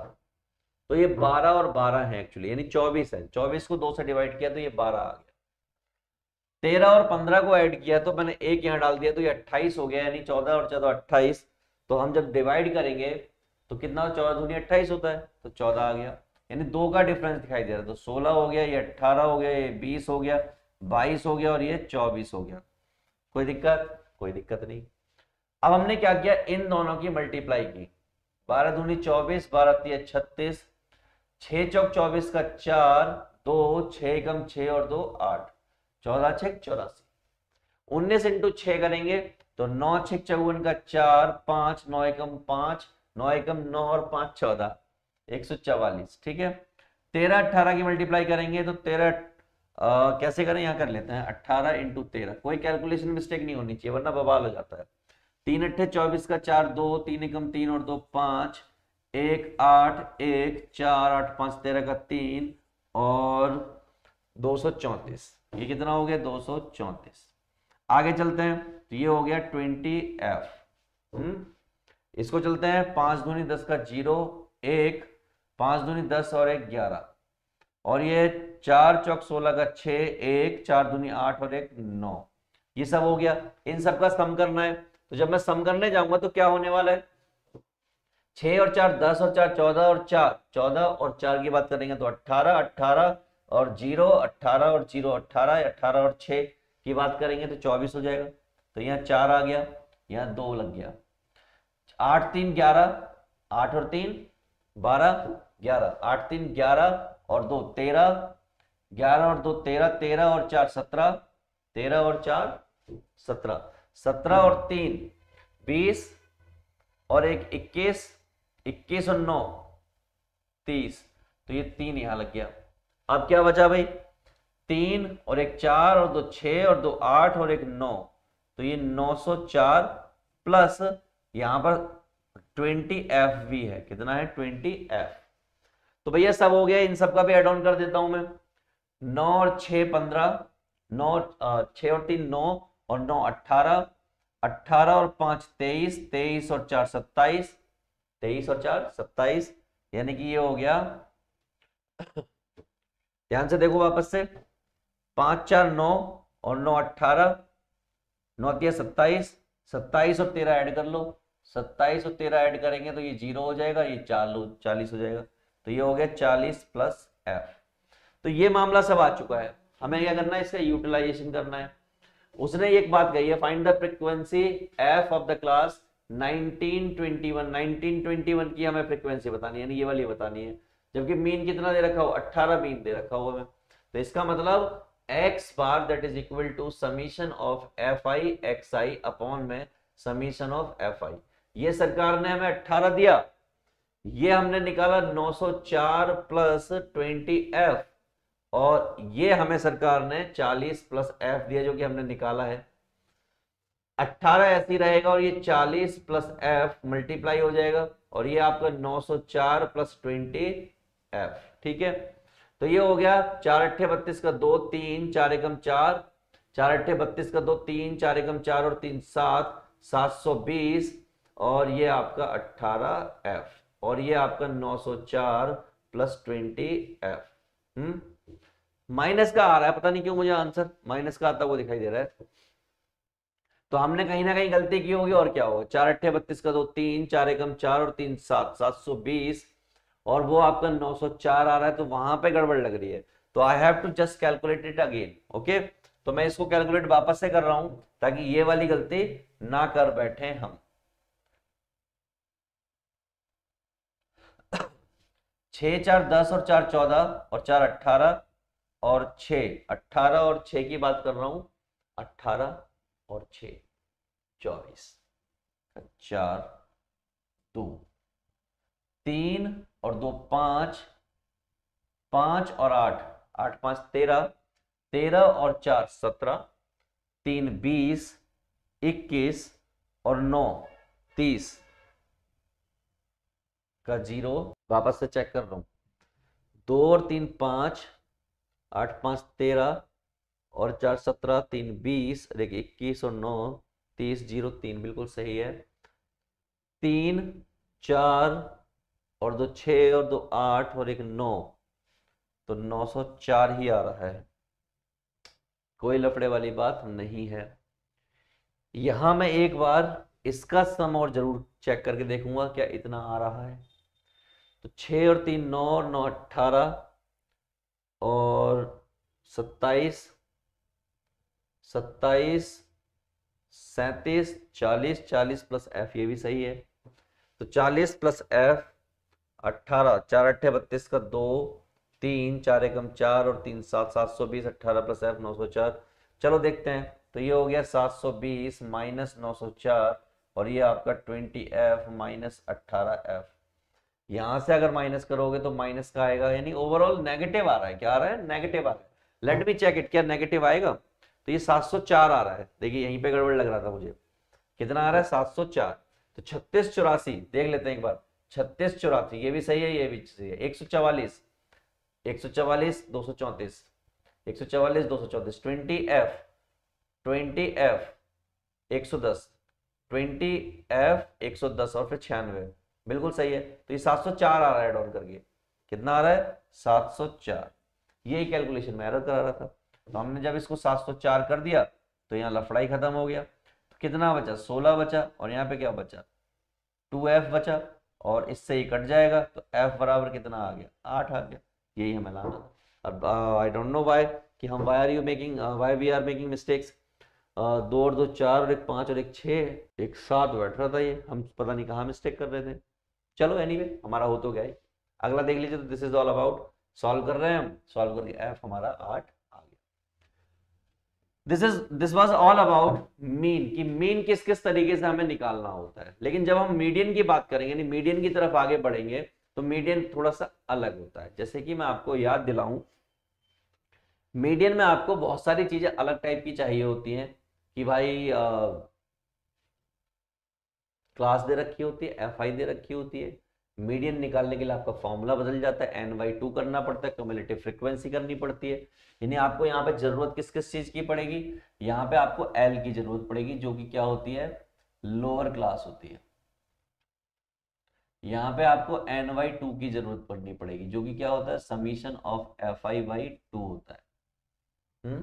तो ये 12 और 12 है एक्चुअली, यानी 24 है। 24 को 2 से डिवाइड किया तो ये 12 आ गया। 13 और 15 को ऐड किया तो मैंने एक यहां डाल दिया तो ये 28 हो गया, यानी 14 और 14 28। तो हम जब डिवाइड करेंगे तो कितना, 14 दूनी 28 होता है, तो 14 आ गया, यानी 2 का डिफरेंस दिखाई दे रहा है। तो 16 हो गया, ये 18 हो गया, ये 20 हो गया, 22 हो गया, और ये 24 हो गया। कोई दिक्कत, कोई दिक्कत नहीं। अब हमने क्या किया, इन दोनों की मल्टीप्लाई की, 12 दूनी 24, 12 तिया 36, 6 चौक 24 का 4, 2 6 एकम 6 और 2 8, 14 6 84। 19 इंटू 6 करेंगे तो 9 6 54 का 4, 5 9 एकम 5, 9 एकम 9 और 5 14, 144। ठीक है, 13 18 की मल्टीप्लाई करेंगे तो 13 कैसे करें, यहां कर लेते हैं 18 इंटू 13, कोई कैलकुलेशन मिस्टेक नहीं होनी चाहिए वरना बवाल हो जाता है। 3 अट्ठे 24 का 4, 2 3 एकम 3 और 2 5, 1 8 1 4 8 5 13 का 3 और 234। ये कितना हो गया, 234। आगे चलते हैं तो ये हो गया 20F। इसको चलते हैं 5 दूनी 10 का 0 1, 5 दूनी 10 और 1 11, और ये 4 चौक 16 का 6 1, 4 दूनी 8 और 1 9। ये सब हो गया, इन सब का सम करना है। तो जब मैं सम करने जाऊंगा तो क्या होने वाला है, 6 और 4 10 और 4 14 और 4 14 और 4 की बात करेंगे तो 18 18 और 0 18 और 0 18, 18 और 6 की बात करेंगे तो 24 हो जाएगा। तो यहाँ 4 आ गया, यहाँ 2 लग गया। 8 3 11, 8 और 3 12 11, 8 3 11 और 2 13, 11 और 2 13, 13 और 4 17, 13 और 4 17, 17 और 3 20 और 1 21, 21 और 9 30। तो ये 3 यहां लग गया। अब क्या बचा भाई, 3 और 1 4 और 2 6 और 2 8 और 1 9। तो ये 904 प्लस यहां पर 20f भी है। कितना है, 20f। तो भैया सब हो गया, इन सब का भी एड ऑन कर देता हूं मैं। 9 और 6 15, 9 6 और 3 9 और 9 18, 18 और 5 23, 23 और 4 27, 23 और 4 27, यानी कि ये हो गया। ध्यान से देखो वापस से, 5 4 9 और 9 18, 9 3 27, 27 और 13 ऐड कर लो, 27 और 13 ऐड करेंगे तो ये 0 हो जाएगा, ये 40 हो जाएगा। तो ये हो गया 40 प्लस एफ। तो ये मामला सब आ चुका है। हमें क्या करना है, इसका यूटिलाइजेशन करना है। उसने एक बात कही है, find the frequency F of the class 1921। 1921 की हमें फ्रीक्वेंसी बतानी है, यानी ये वाली बतानी है, जबकि मीन कितना दे रखा हो, 18 मीन दे रखा हो हमें। तो इसका मतलब x bar that is equal to summation of F I x I upon में समीशन ऑफ एफ आई। ये सरकार ने हमें 18 दिया, ये हमने निकाला 904 प्लस 20f, और ये हमें सरकार ने 40 प्लस f दिया जो कि हमने निकाला है। 18 ऐसे ही रहेगा और ये 40 प्लस f मल्टीप्लाई हो जाएगा, और ये आपका 904 प्लस 20f। ठीक है, तो ये हो गया 4 अट्ठे 32 का 2 3 4 एकम 4, 4 अट्ठे 32 का 2 3 4 एकम 4 और 3 7, 720, और ये आपका 18f, और ये आपका 904 प्लस 20f। माइनस का आ रहा है, पता नहीं क्यों मुझे आंसर माइनस का आता हुआ दिखाई दे रहा है। तो हमने कहीं ना कहीं गलती की होगी, और क्या होगा, 4 अट्ठे 32 का 2 3 4 एकम 4 और 3 7, 720, और वो आपका 904 आ रहा है, तो वहां पे गड़बड़ लग रही है। तो I have to just calculate it again. Okay, तो मैं इसको कैलकुलेट वापस से कर रहा हूं ताकि ये वाली गलती ना कर बैठे हम। 6 4 10 और 4 14 और 4 18 और 6 18 और 6 की बात कर रहा हूं, 18 और 6 24, 4 2 3 और 2 5, 5 और 8, 8 5 13, 13 और 4 17, 3 20, 21 और 9 30 का 0। वापस से चेक कर रहा हूं, 2 और 3 5, 8 5 13 और 4 17, 3 20, देखिए 21 और 9 30, 0 3 बिल्कुल सही है। 3 4 और 2 6 और 2 8 और 1 9, तो 904 ही आ रहा है, कोई लफड़े वाली बात नहीं है। यहां मैं एक बार इसका सम और जरूर चेक करके देखूंगा क्या इतना आ रहा है। तो 6 और 3 9 और 9 18 और 27 27 37 40, 40 प्लस एफ, ये भी सही है। तो 40 प्लस एफ 18, 4 अट्ठे 32 का 2 3 4 एकम 4 और 3 7, 720, 18 प्लस एफ 904। चलो देखते हैं, तो ये हो गया 720 माइनस 904, और ये आपका 20f माइनस 18f। यहां से अगर माइनस करोगे तो माइनस का आएगा, यानी ओवरऑल नेगेटिव आ रहा है। क्या आ रहा है, नेगेटिव आ रहा है। लेट मी चेक इट, क्या नेगेटिव आएगा। तो ये 704 आ रहा है, देखिए यहीं पे गड़बड़ लग रहा था मुझे। कितना आ रहा है, 704। तो 36 84 देख लेते हैं एक बार, 36 84 ये भी सही है, ये भी सही है। 144 144 234, 144 234, 20f 20f 110, 20f 110 और फिर 96, बिल्कुल सही है। तो ये 704 आ रहा है, एड ऑन करके कितना आ रहा है, 704। यही कैलकुलेशन में एरर करा रहा था। तो हमने जब इसको 704 कर दिया तो यहाँ लफड़ाई खत्म हो गया। तो कितना बचा, 16 बचा, और यहाँ पे क्या बचा, 2f बचा। और इससे ही कट जाएगा, तो f बराबर कितना आ गया, 8 आ गया। यही हमें लाना था। अब आई डोंट नो वाई कि हम why we are making mistakes. 2 और 2 4 और 1 5 और 1 6 एक साथ बैठ रहा था, ये हम पता नहीं कहाँ मिस्टेक कर रहे थे। चलो एनीवे हमारा हो तो गया ही। अगला देख लीजिए, तो this is all about, solve कर रहे हैं हम, सॉल्व करके f हमारा 8 आ गया। This was all about mean, कि मीन किस किस तरीके से हमें निकालना होता है। लेकिन जब हम मीडियन की बात करेंगे, यानी मीडियन की तरफ आगे बढ़ेंगे, तो मीडियन थोड़ा सा अलग होता है। जैसे कि मैं आपको याद दिलाऊं, मीडियन में आपको बहुत सारी चीजें अलग टाइप की चाहिए होती हैं, कि भाई क्लास दे रखी होती है, एफ आई दे रखी होती है। मीडियन निकालने के लिए आपका फॉर्मूला बदल जाता है, n/2 करना पड़ता है, क्यूमुलेटिव फ्रीक्वेंसी करनी पड़ती है। यानी आपको यहाँ पे जरूरत किस किस चीज की पड़ेगी, यहाँ पे आपको L की जरूरत पड़ेगी, जो कि क्या होती है, लोअर क्लास होती है। यहाँ पे आपको n/2 की जरूरत पड़नी पड़ेगी, जो कि क्या होता है, समीशन ऑफ fi/2 होता है।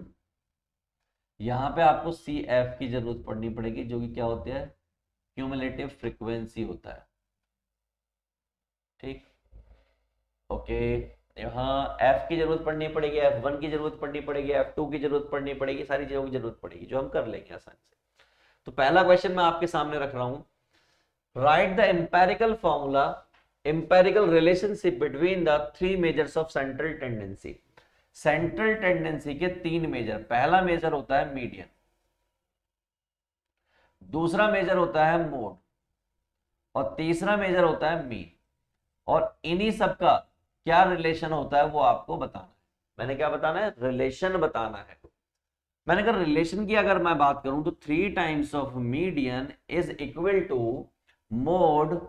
यहाँ पे आपको CF की जरूरत पड़नी पड़ेगी, जो कि क्या होती है, क्यूमुलेटिव फ्रीक्वेंसी होता है। ठीक, ओके। यहाँ F की जरूरत पड़नी पड़ेगी, F1 की जरूरत पड़नी पड़ेगी, F2 की जरूरत पड़नी पड़ेगी, सारी चीजों की जरूरत पड़ेगी, जो हम कर लेंगे आसानी से। तो पहला क्वेश्चन मैं आपके सामने रख रहा हूं, right the empirical formula, empirical relationship between the 3 measures of central tendency. Central tendency के 3 मेजर, पहला मेजर होता है मीडियन, दूसरा मेजर होता है मोड, और तीसरा मेजर होता है मीन। और इन्हीं सबका क्या रिलेशन होता है वो आपको बताना है। मैंने क्या बताना है, रिलेशन बताना है। मैंने कहा रिलेशन की अगर मैं बात करूं, तो 3 times of median is equal to mode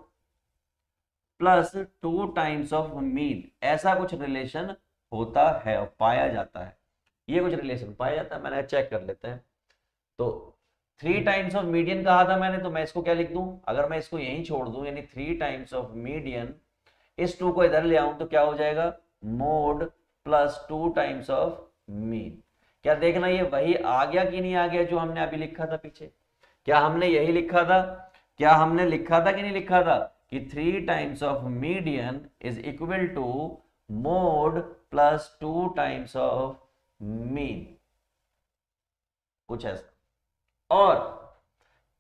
plus 2 times of mean. ऐसा कुछ रिलेशन होता है और पाया जाता है, ये कुछ रिलेशन पाया जाता है। मैंने चेक कर लेते हैं। तो 3 टाइम्स ऑफ मीडियन कहा था मैंने, तो मैं इसको क्या लिख दूं, अगर मैं इसको यहीं छोड़ दूं, यानी 3 टाइम्स ऑफ मीडियन, इस 2 को इधर ले आऊं, तो क्या हो जाएगा, mode plus 2 times of mean. क्या देखना ये वही आ गया कि नहीं आ गया जो हमने अभी लिखा था पीछे, क्या हमने यही लिखा था, क्या हमने लिखा था कि नहीं लिखा था, कि 3 times of median is equal to mode plus 2 times of mean, कुछ ऐसा। और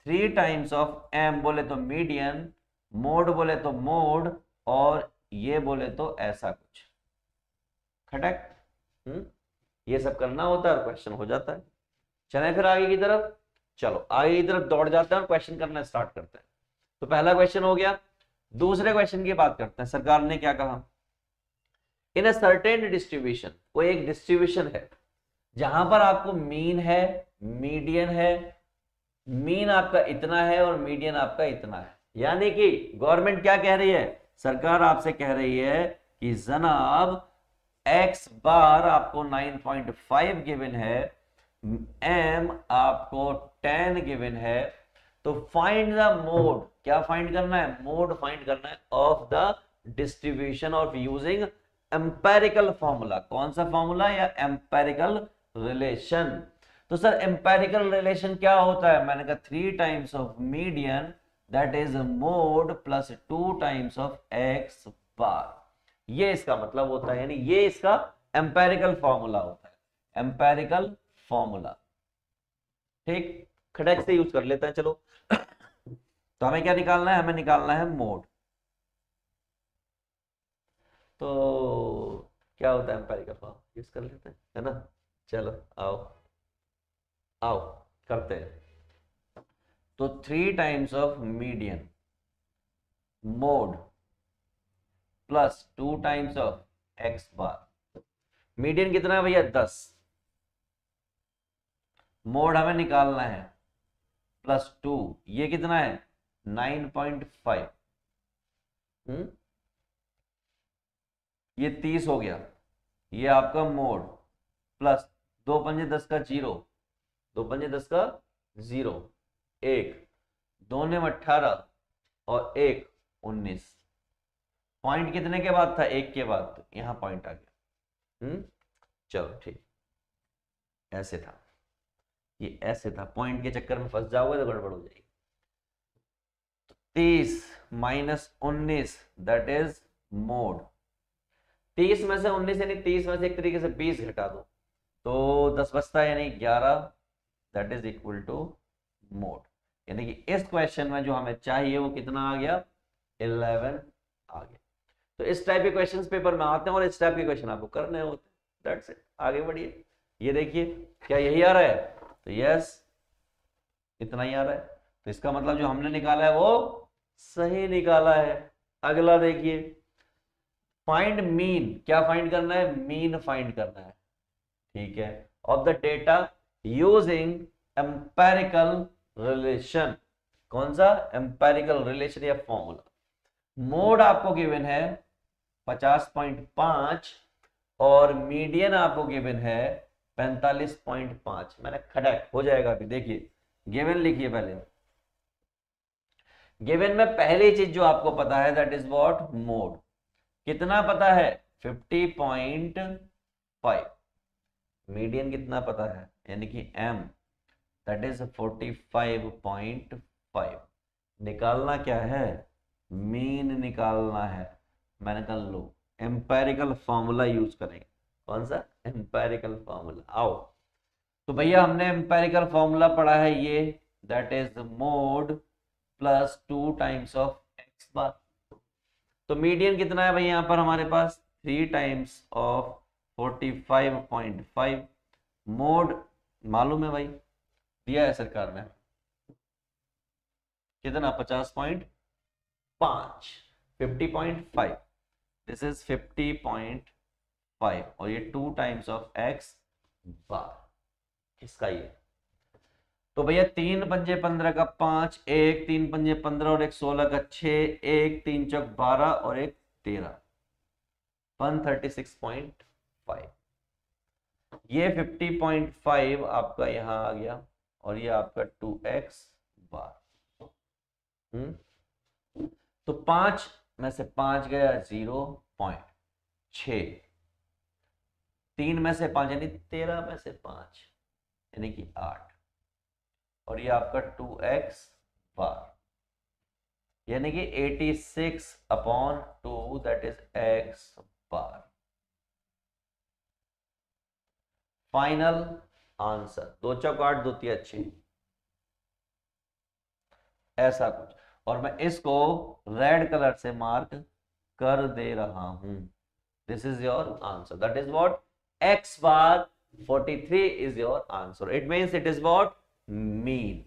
3 टाइम्स ऑफ एम बोले तो मीडियन, मोड बोले तो मोड, और ये बोले तो ऐसा कुछ, खटक। ये सब करना होता है और क्वेश्चन हो जाता है। चलें फिर आगे की तरफ, चलो आगे की तरफ दौड़ जाते हैं और क्वेश्चन करना स्टार्ट करते हैं। तो पहला क्वेश्चन हो गया। दूसरे क्वेश्चन की बात करते हैं। सरकार ने क्या कहा, इन अ सर्टेन डिस्ट्रीब्यूशन, कोई एक डिस्ट्रीब्यूशन है जहां पर आपको मीन है, मीडियन है, मीन आपका इतना है और मीडियन आपका इतना है। यानी कि गवर्नमेंट क्या कह रही है, सरकार आपसे कह रही है कि जनाब एक्स बार आपको 9.5 गिवन है, एम आपको 10 गिवन है, तो फाइंड द मोड, क्या फाइंड करना है, मोड फाइंड करना है of the distribution of using empirical formula. कौन सा फॉर्मूला, या एम्पेरिकल रिलेशन। तो सर एम्पेरिकल रिलेशन क्या होता है, मैंने कहा 3 times of median that is mode plus 2 times of X bar, ये इसका मतलब होता है, यानी ये इसका एम्पेरिकल फॉर्मूला होता है, एम्पेरिकल फॉर्मूला। ठीक, खड़क से यूज कर लेते हैं। चलो तो हमें क्या निकालना है, हमें निकालना है मोड। तो क्या होता है एम्पेरिकल फॉर्म, यूज कर लेते हैं, है ना। चलो आओ आओ करते हैं। तो 3 times of median mode plus 2 times of X bar. Median कितना है भैया, 10, मोड हमें निकालना है प्लस 2, ये कितना है 9.5। ये 30 हो गया, ये आपका मोड प्लस 2 पंजे 10 का 0, 2 पंजे 10 का 0, 1 2 ने 18 और 1 19। पॉइंट कितने के बाद था, 1 के बाद, तो यहां पॉइंट आ गया। चलो ठीक, ऐसे था, ये ऐसे था, पॉइंट के चक्कर में फंस जाओगे तो गड़बड़ हो जाएगी। 30 माइनस 19 दैट इज मोड। 30 में से 19 यानी 30 में से एक तरीके से 20 घटा दो तो 10 बचता है यानी 11 that is equal to mode. यानी कि इस क्वेश्चन में जो हमें चाहिए वो कितना आ गया 11 आ गया। तो इस टाइप के क्वेश्चंस पेपर में आते हैं और इस टाइप के क्वेश्चन आपको करने होते हैं। दैट्स इट, आगे बढ़िए। ये देखिए क्या यही आ रहा है, तो यस इतना ही आ रहा है, तो इसका मतलब जो हमने निकाला है वो सही निकाला है। अगला देखिए फाइंड मीन, क्या फाइंड करना है, मीन फाइंड करना है, ठीक है, of the data using empirical relation. कौन सा एम्पेरिकल रिलेशन या फॉर्मूला। मोड आपको गिवन है 50.5 और मीडियन आपको गिवन है 45.5। मैंने खड़क हो जाएगा अभी, देखिए गिवन लिखिए पहले। गिवन में पहली चीज जो आपको पता है दैट इज व्हाट मोड। कितना पता है 50.5। मीडियन कितना पता है यानी कि m दैट इज 45.5। निकालना क्या है, मीन निकालना है। मैंने कहा लो एम्पेरिकल फॉर्मूला यूज करेंगे। कौन सा एम्पेरिकल फॉर्मूला, आओ। तो भैया हमने एम्पेरिकल फॉर्मूला पढ़ा है ये, that is mode plus 2 times of X bar. तो मीडियन कितना है भाई यहाँ पर हमारे पास 3 टाइम्स ऑफ 45.5। मोड मालूम है भाई, दिया है सरकार ने कितना 50.5 50.5, दिस इज 50.5 और ये 2 टाइम्स ऑफ एक्स बार इसका ये। तो भैया 3 पंजे 15 का 5, 1 3 पंजे 15 और 1 16 का 6, 1 3 चौक 12 और 1 13, 136.5। ये 50.5 आपका यहां आ गया और ये आपका 2x बार। तो 5 में से 5 गया 0.6, 3 में से 5 यानी 13 में से 5 यानी कि 8 और ये आपका 2x बार यानी कि 86/2 that is x bar. Final answer 2 चौक 8 2 3 6 ऐसा कुछ, और मैं इसको रेड कलर से मार्क कर दे रहा हूं। This is your answer that is what x bar 43 is your answer. It means it is what mean.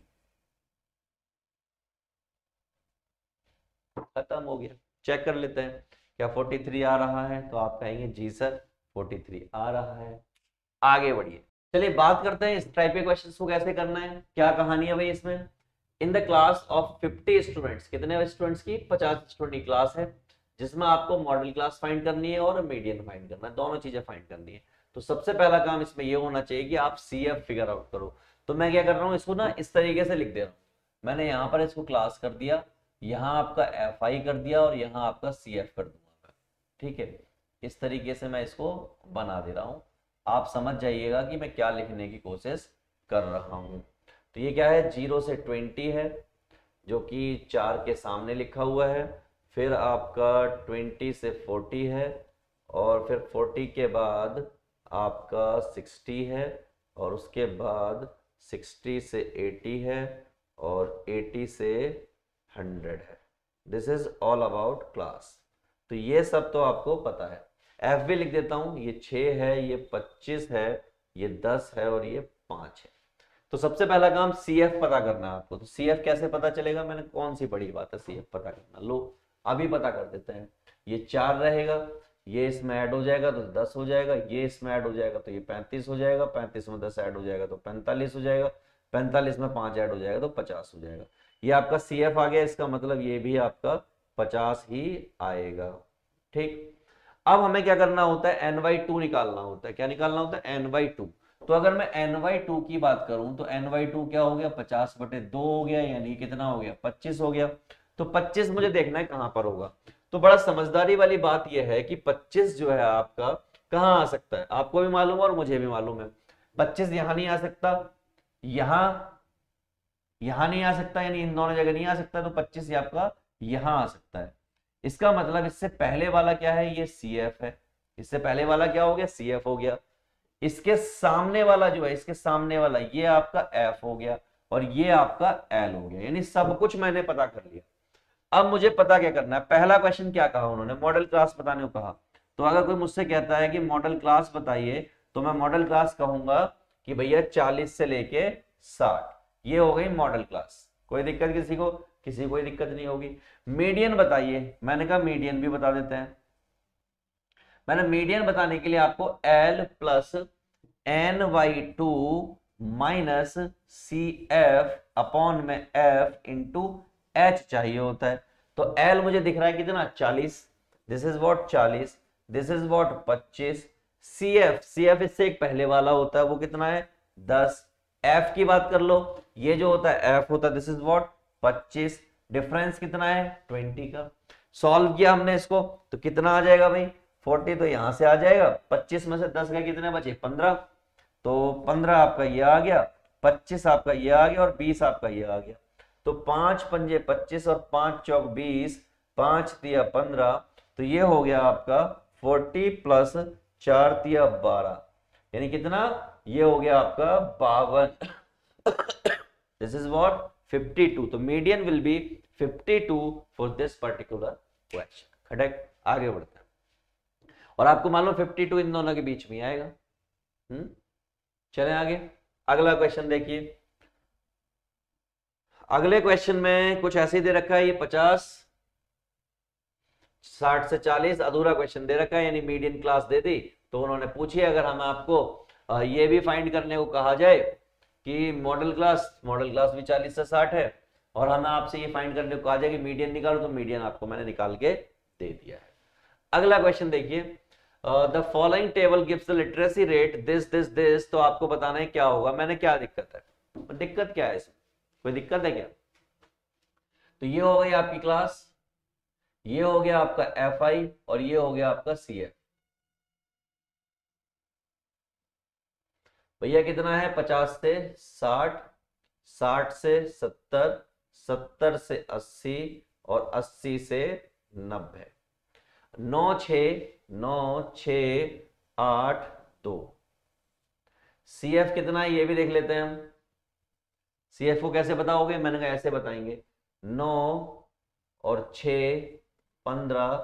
खत्म हो गया। चेक कर लेते हैं क्या 43 आ रहा है, तो आप कहेंगे जी सर 43 आ रहा है। आगे बढ़िए, चलिए बात करते हैं इस टाइप के क्वेश्चंस को कैसे करना है। क्या कहानी है भाई इसमें। In the class of 50 students, कितने स्टूडेंट्स की 50 स्टूडेंट की क्लास है जिसमें आपको मॉडल क्लास फाइंड करनी है और मीडियन फाइंड करना है, दोनों चीजें फाइंड करनी है। तो सबसे पहला काम इसमें यह होना चाहिए कि आप CF फिगर आउट करो। तो मैं क्या कर रहा हूं इसको ना इस तरीके से लिख दे रहा हूं। मैंने यहां पर इसको क्लास कर दिया, यहां आपका FI कर दिया और यहां आपका CF कर दूंगा मैं, ठीक है। इस तरीके से मैं इसको बना दे रहा हूं, आप समझ जाइएगा कि मैं क्या लिखने की कोशिश कर रहा हूं। तो ये क्या है 0 से 20 है जो कि 4 के सामने लिखा हुआ है, फिर आपका 20 से 40 है और फिर 40 के बाद आपका 60 है और उसके बाद 60 से 80 है और 80 से 100 है। This is all about class. तो ये सब तो आपको पता है। एफ भी लिख देता हूं, ये 6 है, ये 25 है, ये 10 है और ये 5 है। तो सबसे पहला काम CF पता करना है आपको। तो CF कैसे पता चलेगा, मैंने कौन सी बड़ी बात है CF पता करना, लो अभी पता कर देते हैं। ये 4 रहेगा, ये इसमें ऐड हो जाएगा तो 10 हो जाएगा, ये इसमें ऐड हो जाएगा तो ये 35 हो जाएगा, 35 में 10 ऐड हो जाएगा तो 45 हो जाएगा, 45 में 5 ऐड हो जाएगा तो 50 हो जाएगा। ये आपका CF आ गया, इसका मतलब ये भी आपका 50 ही आएगा, ठीक। अब हमें क्या करना होता है n/2 निकालना होता है। क्या निकालना होता है n/2। तो अगर मैं n/2 की बात करूं तो n/2 क्या हो गया 50/2 हो गया, यानी कितना हो गया 25 हो गया। तो 25 मुझे देखना है कहां पर होगा। तो बड़ा समझदारी वाली बात यह है कि 25 जो है आपका कहां आ सकता है, आपको भी मालूम है और मुझे भी मालूम है। 25 यहां नहीं आ सकता, यहां यहां नहीं आ सकता, यानी इन दोनों जगह नहीं आ सकता, तो 25 ये आपका यहां आ सकता है। इसका मतलब इससे पहले वाला क्या है, ये CF है, इससे पहले वाला क्या हो गया, CF हो गया। इसके सामने वाला जो है, इसके सामने वाला ये आपका F हो गया, और ये आपका L हो गया, यानी सब कुछ मैंने पता कर लिया। अब मुझे पता क्या करना है, पहला क्वेश्चन क्या कहा उन्होंने, मॉडल क्लास बताने को कहा। तो अगर कोई मुझसे कहता है कि मॉडल क्लास बताइए, तो मैं मॉडल क्लास कहूंगा कि भैया 40 से लेके 60, ये हो गई मॉडल क्लास। कोई दिक्कत किसी को, किसी को कोई दिक्कत नहीं होगी। मीडियन बताइए, मैंने कहा मीडियन भी बता देते हैं। मैंने मीडियन बताने के लिए आपको L plus NY2 minus CF upon में F इंटू H चाहिए होता है। तो L मुझे दिख रहा है कितना, 40, this is what 40, this is what 25। CF इससे एक पहले वाला होता है, वो कितना है 10। F की बात कर लो, ये जो होता है F होता है, दिस इज व्हाट 25, डिफरेंस कितना है 20 का। सॉल्व किया हमने इसको, तो कितना आ जाएगा भाई 40, तो यहां से आ जाएगा 25 में से 10 गए, कितने बचे 15, तो 15 आपका ये आ गया, 25 आपका ये आ गया, और 20 आपका ये आ गया। तो 5 पंजे 25 और 5 चौक 20, 5 तिया 15, तो ये हो गया आपका 40 प्लस 4 तिया 12, यानी कितना, ये हो गया आपका 52। दिस इज व्हाट 52, तो median will be 52 for this particular question. Correct, आगे बढ़ते हैं। और आपको मालूम 52 इन दोनों के बीच में आएगा। चलें आगे, अगला क्वेश्चन देखिए। अगले क्वेश्चन में कुछ ऐसे ही दे रखा है, ये 50, 60 से 40 अधूरा क्वेश्चन दे रखा है, यानी मीडियन क्लास दे दी। तो उन्होंने पूछी अगर हम आपको ये भी फाइंड करने को कहा जाए कि मॉडल क्लास भी 40 से 60 है, और हमें आपसे ये फाइंड करने को कहा जाए कि मीडियन निकालो, तो मीडियन आपको मैंने निकाल के दे दिया है। अगला क्वेश्चन देखिए, the following table gives the literacy rate this, तो आपको बताना है क्या होगा। मैंने क्या दिक्कत है, दिक्कत क्या है इसमें, कोई दिक्कत है क्या। तो ये हो गई आपकी क्लास, ये हो गया आपका FI, और ये हो गया आपका CF। भैया कितना है, 50 से 60, 60 से 70, 70 से 80, और 80 से 90। 9 6 9 6 8 2। CF कितना है ये भी देख लेते हैं हम। CF को कैसे बताओगे, मैंने कहा ऐसे बताएंगे, 9 और 6 15,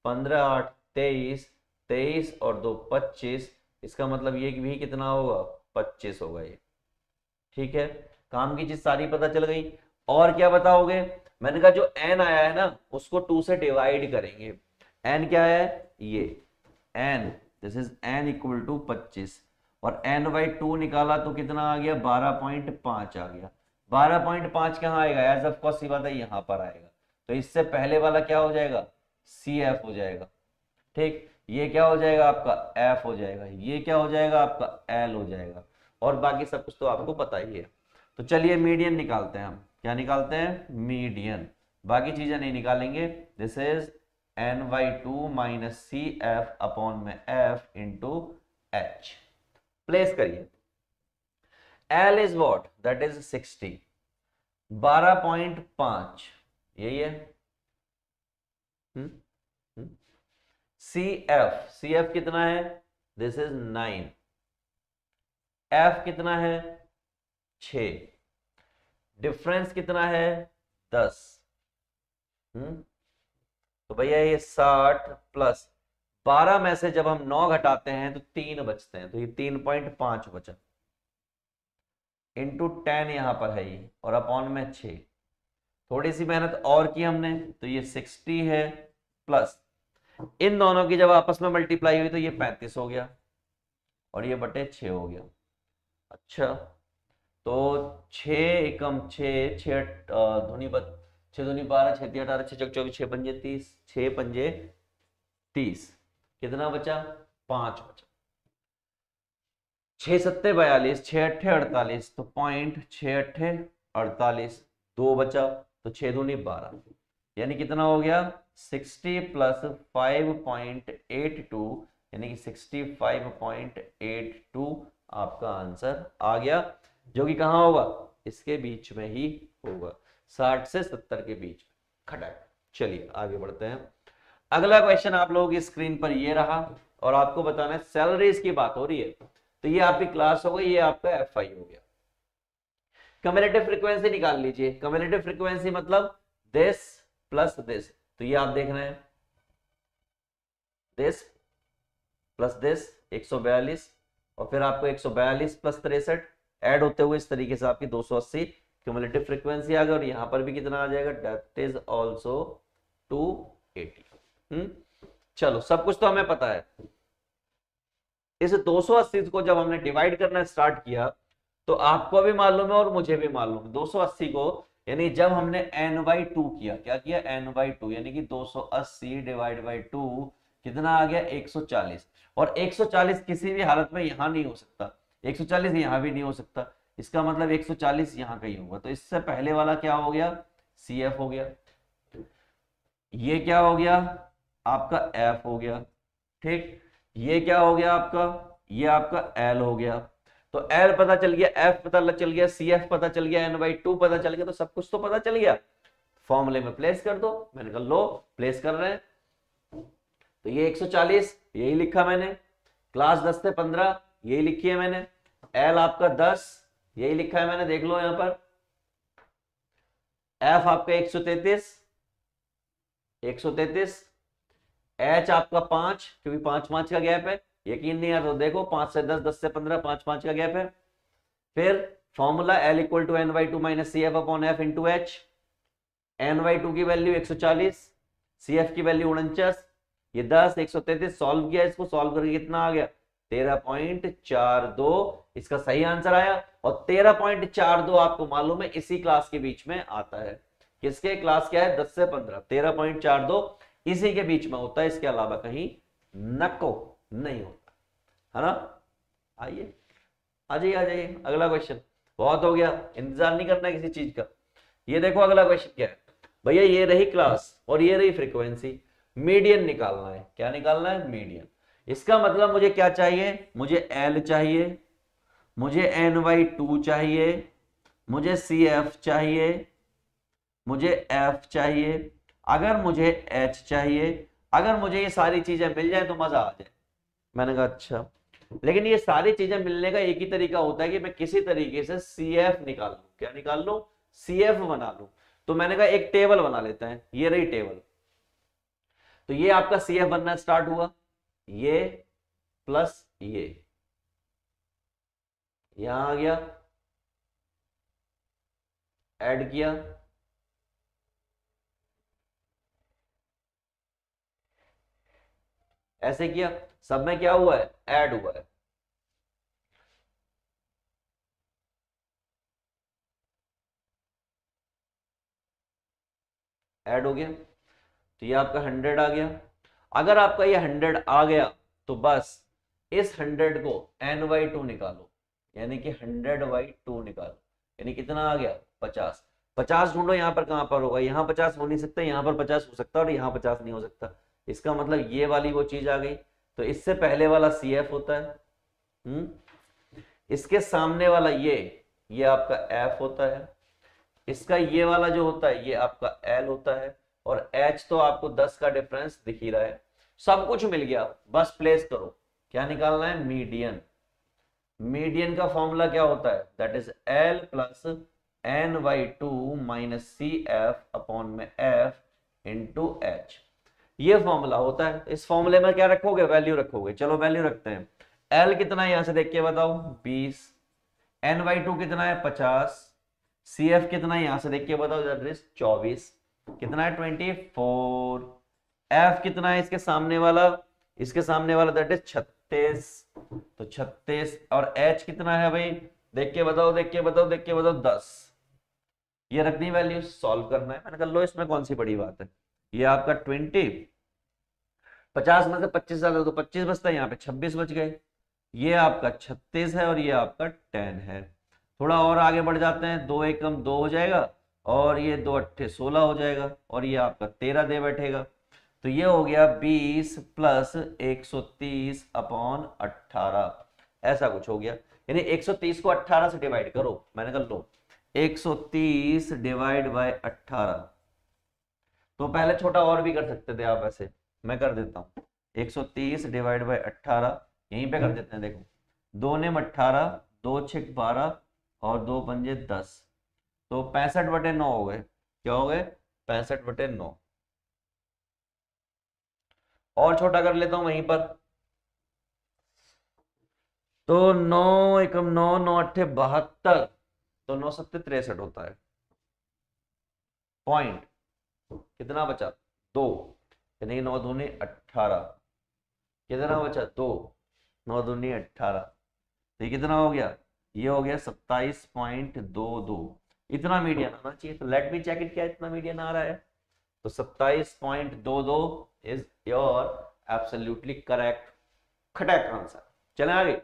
15 8 23, 23 और 2 25, इसका मतलब ये भी कितना होगा 25 होगा ये। ठीक है, काम की चीज सारी पता चल गई। और क्या बताओगे, मैंने कहा जो n आया है ना उसको 2 से डिवाइड करेंगे। n क्या है, ये n, this is n equal to 25, और n बाई 2 निकाला तो कितना आ गया 12.5 आ गया। 12.5 कहाँ आएगा, एज ऑफ कोर्स सी बात है यहाँ पर आएगा। तो इससे पहले वाला क्या हो जाएगा, CF हो जाएगा। ठीक, ये क्या हो जाएगा आपका F हो जाएगा, ये क्या हो जाएगा आपका L हो जाएगा, और बाकी सब कुछ तो आपको पता ही है। तो चलिए मीडियन निकालते हैं हम। क्या निकालते हैं, मीडियन, बाकी चीजें नहीं निकालेंगे। This is NY2 minus CF upon में F इंटू H। प्लेस करिए, L is what, that is 60, 12.5 यही है। CF कितना है, दिस इज 9, F कितना है 6, डिफरेंस कितना है 10। तो भैया ये 60 प्लस 12 में से जब हम 9 घटाते हैं तो 3 बचते हैं, तो ये 3.5 बचा, इंटू 10 यहां पर है ये, और अपॉन में 6। थोड़ी सी मेहनत और की हमने, तो ये 60 है, प्लस इन दोनों की जब आपस में मल्टीप्लाई हुई तो ये 35 हो गया, और ये बटे 6 हो गया। अच्छा, तो 6 एकम 6 6 धुनी 6 दूनी 12, 6 तिया 18, 6 चौक 24, 6 पंजे 30, 6 पंजे 30, कितना बचा 5 बचा। 6 सत्ते 42, 6 अट्ठे 48, तो पॉइंट 6 अट्ठे 48, 2 बचा, तो 6 दूनी 12, यानी कितना हो गया 60 प्लस 5.82, यानी कि 65.82 आपका आंसर आ गया, जो कि कहां होगा इसके बीच में ही होगा, 60 से 70 के बीच में। खटक। चलिए आगे बढ़ते हैं। अगला क्वेश्चन आप लोगों की स्क्रीन पर ये रहा और आपको बताना है, सैलरीज की बात हो रही है, तो ये आपकी क्लास हो गई, ये आपका FI हो गया। कम्युलेटिव फ्रीक्वेंसी निकाल लीजिए। कम्युलेटिव फ्रीक्वेंसी मतलब दिस प्लस दिस, तो ये आप देख रहे हैं दिस प्लस दिस 142, और फिर आपको 142 प्लस 63 ऐड होते हुए इस तरीके से आपकी 280 क्यूमुलेटिव फ्रीक्वेंसी आ गई। और यहां पर भी कितना आ जाएगा, दैट इज आल्सो 280। चलो सब कुछ तो हमें पता है। इस 280 को जब हमने डिवाइड करना स्टार्ट किया तो आपको भी मालूम है और मुझे भी मालूम है, 280 को यानी जब हमने n/2 किया, क्या किया, n/2 यानी कि 280 डिवाइड बाई 2 कितना आ गया, 140। और 140 किसी भी हालत में यहां नहीं हो सकता, 140 यहां भी नहीं हो सकता, इसका मतलब 140 यहां कहीं होगा। तो इससे पहले वाला क्या हो गया, CF हो गया, ये क्या हो गया आपका F हो गया, ठीक, ये क्या हो गया आपका, ये आपका L हो गया। तो L पता चल गया, F पता चल गया, CF पता चल गया, n/2 पता चल गया, तो सब कुछ तो पता चल गया। फॉर्मूले में प्लेस कर दो। मैंने कहा लो प्लेस कर रहे हैं, तो ये 140 यही लिखा मैंने, क्लास 10 से 15 यही लिखी है मैंने, L आपका 10 यही लिखा है मैंने, देख लो यहां पर, F आपका 133 H आपका 5 क्योंकि 5 का गैप है, यकीन नहीं है तो देखो 5 से 10, 10 से 15, 5 का गैप है। फिर formula L equal to n/2 minus CF upon F into H, n/2 की वैल्यू 140, CF की वैल्यू 49, ये 10, 133 सॉल्व किया, इसको सॉल्व करके कितना आ गया, 13.42 इसका सही आंसर आया। और 13.42 आपको मालूम है इसी क्लास के बीच में आता है, किसके क्लास क्या है, 10 से 15, 13.42 इसी के बीच में होता है, इसके अलावा कहीं नको नहीं होता, है ना। आइए आ जाइए अगला क्वेश्चन, बहुत हो गया, इंतजार नहीं करना किसी चीज का। ये देखो अगला क्वेश्चन क्या है भैया, ये रही क्लास और ये रही फ्रीक्वेंसी, मीडियन निकालना है। क्या निकालना है, मीडियन। इसका मतलब मुझे क्या चाहिए, मुझे L चाहिए, मुझे n/2 चाहिए, मुझे CF चाहिए, मुझे F चाहिए, अगर मुझे H चाहिए, अगर मुझे ये सारी चीजें मिल जाए तो मजा आ जाए। मैंने कहा अच्छा, लेकिन ये सारी चीजें मिलने का एक ही तरीका होता है कि मैं किसी तरीके से CF निकाल लूं। क्या निकाल लूं, CF बना लूं। तो मैंने कहा एक टेबल बना लेते हैं, ये रही टेबल। तो ये आपका CF बनना स्टार्ट हुआ, ये प्लस ये यहां आ गया, ऐड किया, ऐसे किया, सब में क्या हुआ है, ऐड हुआ है। ऐड हो गया, तो ये आपका 100 आ गया। अगर आपका ये 100 आ गया तो बस इस 100 को n/2 निकालो, यानी कि 100/2 निकालो, यानी कितना आ गया, 50। 50 ढूंढो, यहां पर कहां पर होगा, यहां 50 हो नहीं सकता, यहां पर 50 हो सकता और यहां 50 नहीं हो सकता। इसका मतलब ये वाली वो चीज आ गई। तो इससे पहले वाला CF होता है, इसके सामने वाला ये आपका F होता है, इसका ये वाला जो होता है ये आपका L होता है, और H तो आपको 10 का डिफरेंस दिख ही रहा है। सब कुछ मिल गया, बस प्लेस करो। क्या निकालना है, मीडियन। मीडियन का फॉर्मूला क्या होता है, that is L plus n/2 minus CF upon में F इंटू H, ये फॉर्मूला होता है। इस फॉर्मूले में क्या रखोगे, वैल्यू रखोगे। चलो वैल्यू रखते हैं। L कितना है यहां से देख के बताओ, 20, n/2 कितना है 50, CF कितना है यहां से देख के बताओ, दैट इज 24, कितना है 24, F कितना है इसके सामने वाला दैट इज 36, तो 36, और H कितना है भाई, देख के बताओ 10। ये रखनी वैल्यू, सॉल्व करना है। मैंने कहा लो इसमें कौन सी बड़ी बात है, ये आपका 20, 50 में से 25 ज्यादा तो 25 बचता है, यहाँ पे 26 बच गए। ये आपका 36 है और ये आपका 10 है। थोड़ा और आगे बढ़ जाते हैं, 2 एकम 2 हो जाएगा, और ये 2 अट्ठे 16 हो जाएगा, और ये आपका 13 दे बैठेगा। तो ये हो गया 20 प्लस 130 अपॉन 18, ऐसा कुछ हो गया। यानी 130 को 18 से डिवाइड करो। मैंने कहा लो 130 डिवाइड बाय 18। तो पहले छोटा और भी कर सकते थे आप, ऐसे मैं कर देता हूं। 130 डिवाइड बाय 18 यहीं पे कर देते हैं। देखो 2 ने 18, 2 6 12 और 2 पंजे 10, तो 65/9 हो गए। क्या हो गए? 65/9। और छोटा कर लेता हूं वहीं पर। तो 9 एकम 9, 9 अट्ठे 72, तो 9 सत्ते 63 होता है। पॉइंट कितना बचा? 2, यानी 9 दूनी 18। कितना बचा? 2, 9 दूनी 18। तो ये कितना हो गया? ये हो गया 27.22। इतना मीडियन आना चाहिए। तो लेट मी चेक इट, क्या इतना मीडियन आ रहा है? तो 27.22 is your absolutely correct correct answer. चलें आगे।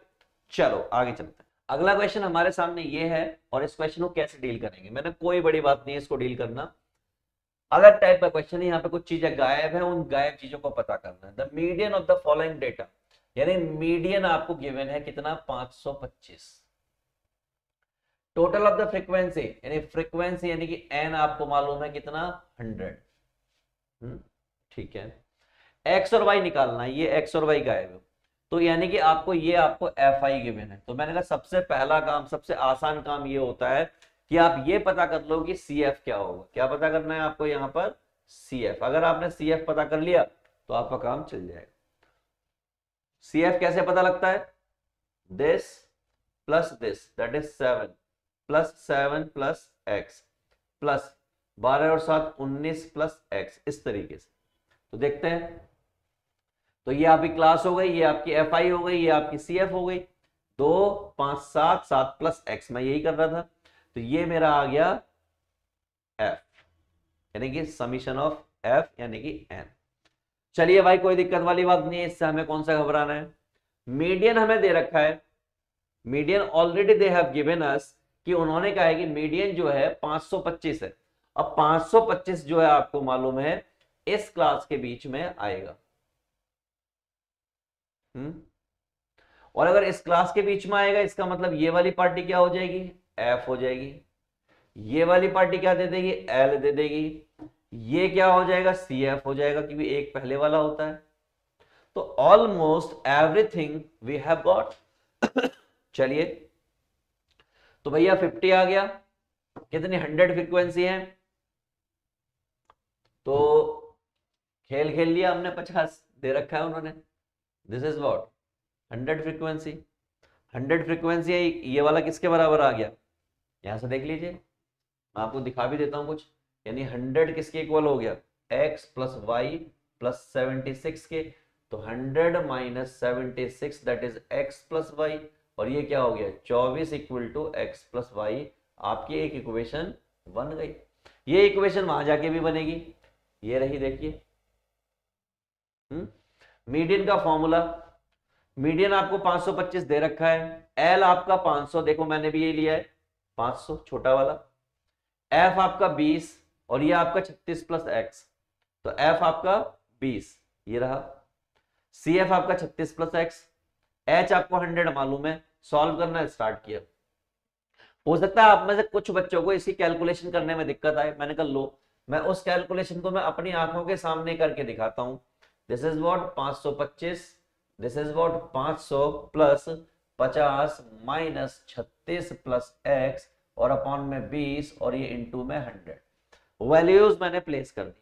चलो आगे चलते हैं। अगला क्वेश्चन हमारे सामने ये है, और इस क्वेश्चन को कैसे डील करेंगे, मैंने कोई बड़ी बात नहीं है इसको डील करना। अलग टाइप का क्वेश्चन है, यहाँ पे कुछ चीजें गायब है, उन गायब चीजों को पता करना है। The median of the following data, यानी मीडियन आपको गिवन है कितना? 525। टोटल ऑफ द फ्रीक्वेंसी, यानी फ्रीक्वेंसी यानी कि एन आपको मालूम है कितना? 100। ठीक है। एक्स और वाई निकालना है, ये एक्स और वाई गायब है, तो यानी कि आपको ये आपको एफ आई गिवन है। तो मैंने कहा सबसे पहला काम, सबसे आसान काम ये होता है कि आप ये पता कर लो कि सी एफ क्या होगा। क्या पता करना है आपको? यहाँ पर सी एफ। अगर आपने सी एफ पता कर लिया तो आपका काम चल जाएगा। सी एफ कैसे पता लगता है? This plus this, that is 7 plus 7 plus x plus 12 और 7 19 प्लस एक्स, इस तरीके से। तो देखते हैं। तो ये आपकी क्लास हो गई, ये आपकी एफ आई हो गई, ये आपकी सी एफ हो गई। 2 5 7 7 प्लस एक्स, मैं यही कर रहा था। तो ये मेरा आ गया एफ, यानी कि समीशन ऑफ एफ यानी कि एन। चलिए भाई कोई दिक्कत वाली बात नहीं है, इससे हमें कौन सा घबराना है। मीडियन हमें दे रखा है, median already they have given us, कि उन्होंने कहा है कि मीडियन जो है 525 है। अब 525 जो है आपको मालूम है इस क्लास के बीच में आएगा। और अगर इस क्लास के बीच में आएगा, इसका मतलब ये वाली पार्टी क्या हो जाएगी? एफ हो जाएगी। ये वाली पार्टी क्या दे देगी? एल दे देगी। ये क्या हो जाएगा? सी एफ हो जाएगा, क्योंकि एक पहले वाला होता है। तो almost everything we have got. चलिए, तो भैया 50 आ गया। कितनी? 100 फ्रीक्वेंसी है, तो खेल खेल लिया हमने। 50 दे रखा है उन्होंने। This is what? 100 frequency. 100 frequency है, ये वाला किसके बराबर आ गया? यहां से देख लीजिए, मैं आपको दिखा भी देता हूं कुछ। यानी 100 किसके इक्वल हो गया? x प्लस वाई प्लस 76 के। तो 100 minus 76 that is x plus y, और ये क्या हो गया? 24 equal to x plus y. आपकी एक इक्वेशन बन गई। ये इक्वेशन वहां जाके भी बनेगी, ये रही देखिए। मीडियन का फॉर्मूला, मीडियन आपको 525 दे रखा है, एल आपका 500, देखो मैंने भी ये लिया है 500 छोटा वाला। एफ आपका 20 और ये आपका 36 प्लस एक्स, तो एफ आपका 20 ये रहा। सी एफ आपका 36 प्लस एक्स। एच आपको 100 मालूम है, सॉल्व करना स्टार्ट किया। हो सकता है आप में से कुछ बच्चों को इसकी कैलकुलेशन करने में दिक्कत आए। मैंने कहा लो, मैं उस कैलकुलेशन को मैं अपनी आंखों के सामने करके दिखाता हूं। This is what? 525, this is what? 500 plus 50 minus 36 plus x और अपॉन में 20 और ये इनटू में 100। वैल्यूज मैंने प्लेस कर दी।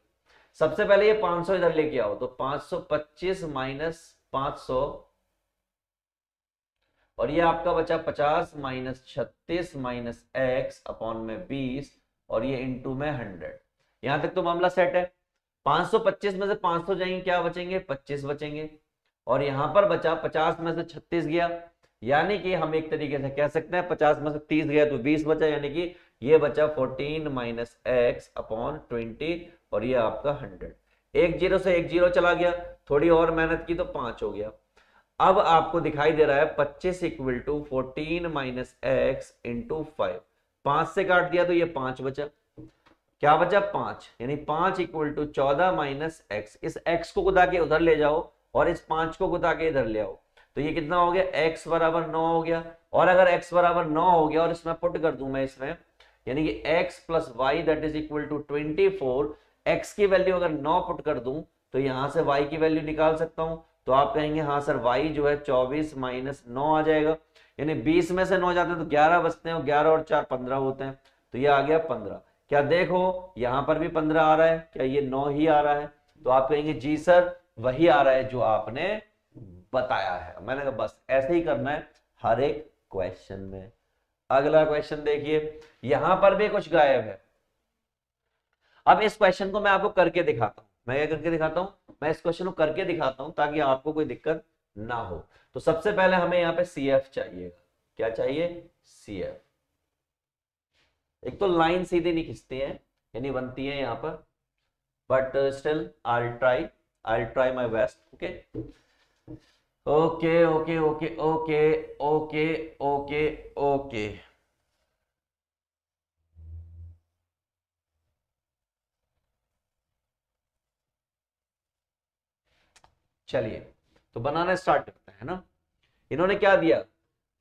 सबसे पहले ये 500 इधर लेके आओ, तो 525 माइनस 500 और ये आपका बचा 50 माइनस 36 माइनस एक्स अपॉन में 20 और ये इनटू में 100। यहां तक तो मामला सेट है। 525 में से 500 जाएंगे, क्या बचेंगे? 25 बचेंगे। और यहां पर बचा 50 में से 36 गया, यानी कि हम एक तरीके से कह सकते हैं 50 में से 30 गया तो 20 बचा, यानी कि ये बचा 14 माइनस एक्स अपॉन 20 और ये आपका 100। एक जीरो से एक जीरो चला गया, थोड़ी और मेहनत की तो 5 हो गया। अब आपको दिखाई दे रहा है 25 equal to 14 minus x into 5। 5 से काट दिया तो ये 5 बचा। क्या बचा? 5, यानी 5 इक्वल टू 14 माइनस एक्स। इस x को गुदा के उधर ले जाओ और इस 5 को गुदा के इधर ले आओ, तो ये कितना हो गया? x बराबर 9 हो गया। और अगर x बराबर 9 हो गया और इसमें पुट कर दूं मैं इसमें यानी कि x plus y that is equal to 24। x की वैल्यू अगर 9 पुट कर दूं तो यहां से y की वैल्यू निकाल सकता हूं। तो आप कहेंगे हाँ सर y जो है 24 माइनस 9 आ जाएगा, यानी 20 में से 9 जाते हैं तो 11 बचते हैं, 11 और 4 15 होते हैं, तो ये आ गया 15। क्या देखो यहां पर भी 15 आ रहा है, क्या ये 9 ही आ रहा है? तो आप कहेंगे जी सर वही आ रहा है जो आपने बताया है। मैंने कहा बस ऐसे ही करना है हर एक क्वेश्चन में। अगला क्वेश्चन देखिए, यहां पर भी कुछ गायब है। अब इस क्वेश्चन को मैं आपको करके दिखाता हूं। मैं क्या करके दिखाता हूं? मैं इस क्वेश्चन को करके दिखाता हूं ताकि आपको कोई दिक्कत ना हो। तो सबसे पहले हमें यहाँ पे CF चाहिएगा। क्या चाहिए? CF। एक तो लाइन सीधी नहीं खींचती है, यानी बनती है यहाँ पर, but still I try my best. Okay okay okay okay okay okay okay okay. चलिए तो बनाना स्टार्ट करते हैं ना। इन्होंने क्या दिया?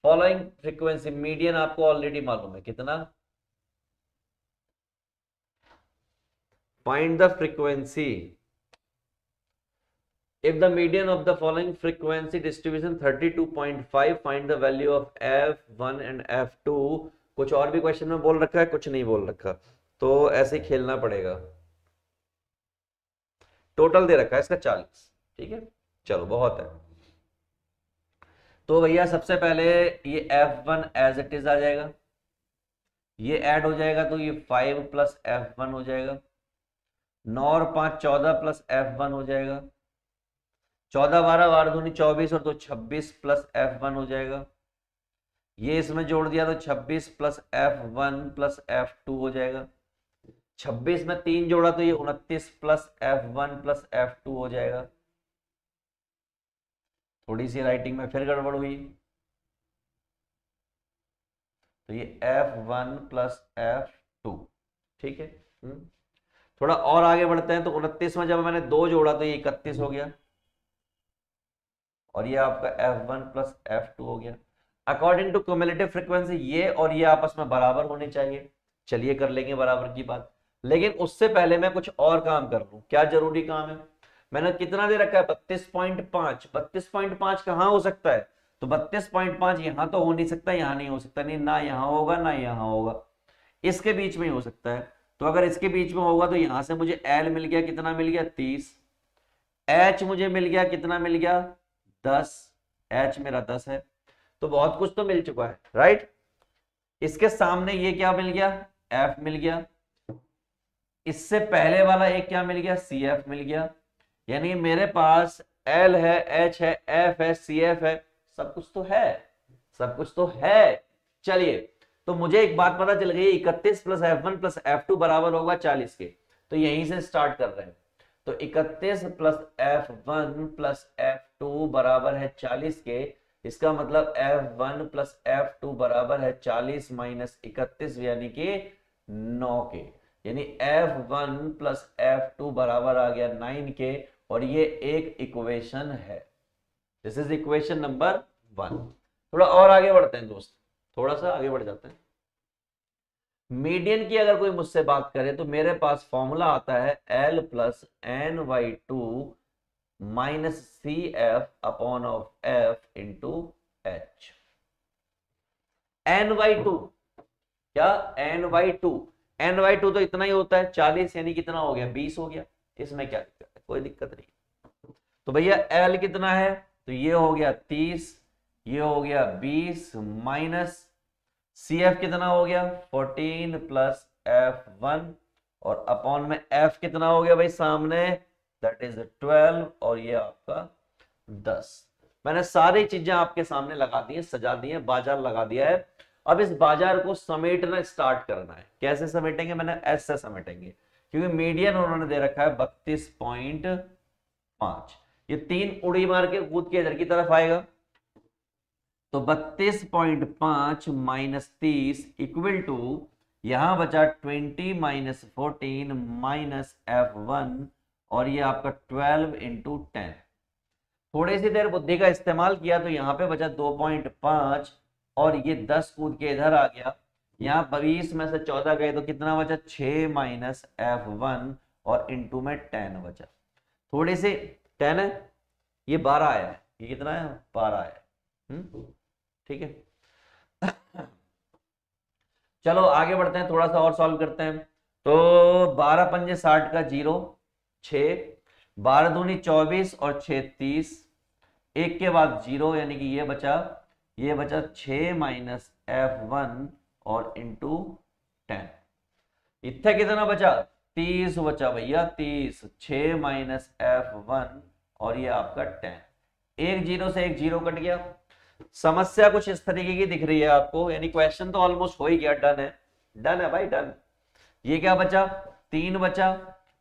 फॉलोइंग फ्रीक्वेंसी, मीडियन आपको ऑलरेडी मालूम है कितना। Find the frequency if the median of the following frequency distribution 32.5, find the value of f1 and f2। कुछ और भी क्वेश्चन में बोल रखा है, कुछ नहीं बोल रखा, तो ऐसे ही खेलना पड़ेगा। टोटल दे रखा है इसका 40। ठीक है, चलो बहुत है। तो भैया सबसे पहले ये f1 एज इट इज आ जाएगा, ये ऐड हो जाएगा तो ये 5 प्लस f1 हो जाएगा, 9 और 5 14 प्लस f1 हो जाएगा, 14 12 12 दूनी 24 और तो 26 प्लस f1 हो जाएगा। ये इसमें जोड़ दिया तो 26 प्लस f1 प्लस f2 हो जाएगा। 26 में 3 जोड़ा तो ये 29 प्लस f1 प्लस f2 हो जाएगा। थोड़ी सी राइटिंग में फिर गड़बड़ हुई, तो ये f1 प्लस f2। ठीक है, थोड़ा और आगे बढ़ते हैं। तो 29 में जब मैंने 2 जोड़ा तो ये 31 हो गया, और ये आपका f1 प्लस f2 हो गया। अकॉर्डिंग टू क्यूमुलेटिव फ्रीक्वेंसी ये और ये आपस में बराबर होने चाहिए। चलिए कर लेंगे बराबर की बात, लेकिन उससे पहले मैं कुछ और काम कर लूं। क्या जरूरी काम है? मैंने कितना दे रखा है? 32.5। 32.5 कहां हो सकता है? तो 32.5 यहां तो हो नहीं सकता, यहां नहीं हो सकता, नहीं ना यहां होगा ना यहां होगा, इसके बीच में ही हो सकता है। तो अगर इसके बीच में होगा तो यहां से मुझे L मिल गया, कितना मिल गया? 30। H मुझे मिल गया, कितना मिल गया? 10। H मेरा 10 है, तो बहुत कुछ तो मिल चुका है, राइट। इसके सामने ये क्या मिल गया? F मिल गया। इससे पहले वाला एक क्या मिल गया? CF मिल गया। यानी मेरे पास L है, H है, F है, CF है, सब कुछ तो है, सब कुछ तो है। चलिए तो मुझे एक बात पता चल गई, 31 प्लस f1 प्लस f2 बराबर होगा 40 के। तो यहीं से स्टार्ट कर रहे हैं। तो 31 प्लस f1 प्लस f2 बराबर है 40 के। इसका मतलब f1 प्लस f2 बराबर है 40 माइनस 31 यानी कि 9 के। यानी f1 प्लस f2 बराबर आ गया 9 के, और ये एक इक्वेशन है। This is equation number 1। थोड़ा और आगे बढ़ते हैं दोस्त, थोड़ा सा आगे बढ़ जाते हैं। मीडियन की अगर कोई मुझसे बात करे तो मेरे पास फॉर्मूला आता है L plus NY2 minus CF upon of F into H। NY2 क्या? NY2 तो इतना ही होता है 40, यानी कितना हो गया? 20 हो गया। इसमें क्या दिक्कत है? कोई दिक्कत नहीं। तो भैया L कितना है? तो ये हो गया 30, ये हो गया 20 माइनस CF कितना हो गया? 14 प्लस F1, और अपॉन में F कितना हो गया भाई सामने? दैट इज 12, और ये आपका 10। मैंने सारी चीजें आपके सामने लगा दी है, सजा दी है, बाजार लगा दिया है। अब इस बाजार को समेटना स्टार्ट करना है। कैसे समेटेंगे? मैंने S से समेटेंगे, क्योंकि मीडियन उन्होंने दे रखा है 32.5। ये 3 उड़ी मार के कूद के इधर की तरफ आएगा, तो 32.5 माइनस 30 इक्वल टू, यहां बचा 20 माइनस 14 माइनस F1, और ये आपका 12 इंटू 10। थोड़ी सी देर बुद्धि का इस्तेमाल किया तो यहां पे बचा 2.5, और ये 10 कूद के इधर आ गया, यहाँ 20 में से 14 गए तो कितना बचा, 6 माइनस F1 और इंटू में 10 बचा। थोड़े से 10 है, ये 12 आया है, ये कितना है 12 आया है। ठीक है चलो आगे बढ़ते हैं, थोड़ा सा और सॉल्व करते हैं। तो 12 पंजे 60 का 0, 6, 12 दूनी 24 और 6 30, एक के बाद 0 यानी कि ये बचा 6 माइनस F1 और इंटू 10। इतना कितना बचा, 30 बचा भैया, 30, 6 माइनस F1 और ये आपका 10। एक 0 से एक 0 कट गया। समस्या कुछ इस तरीके की दिख रही है आपको, यानी क्वेश्चन तो ऑलमोस्ट हो ही गया, डन है भाई, डन। ये क्या बचा, 3 बचा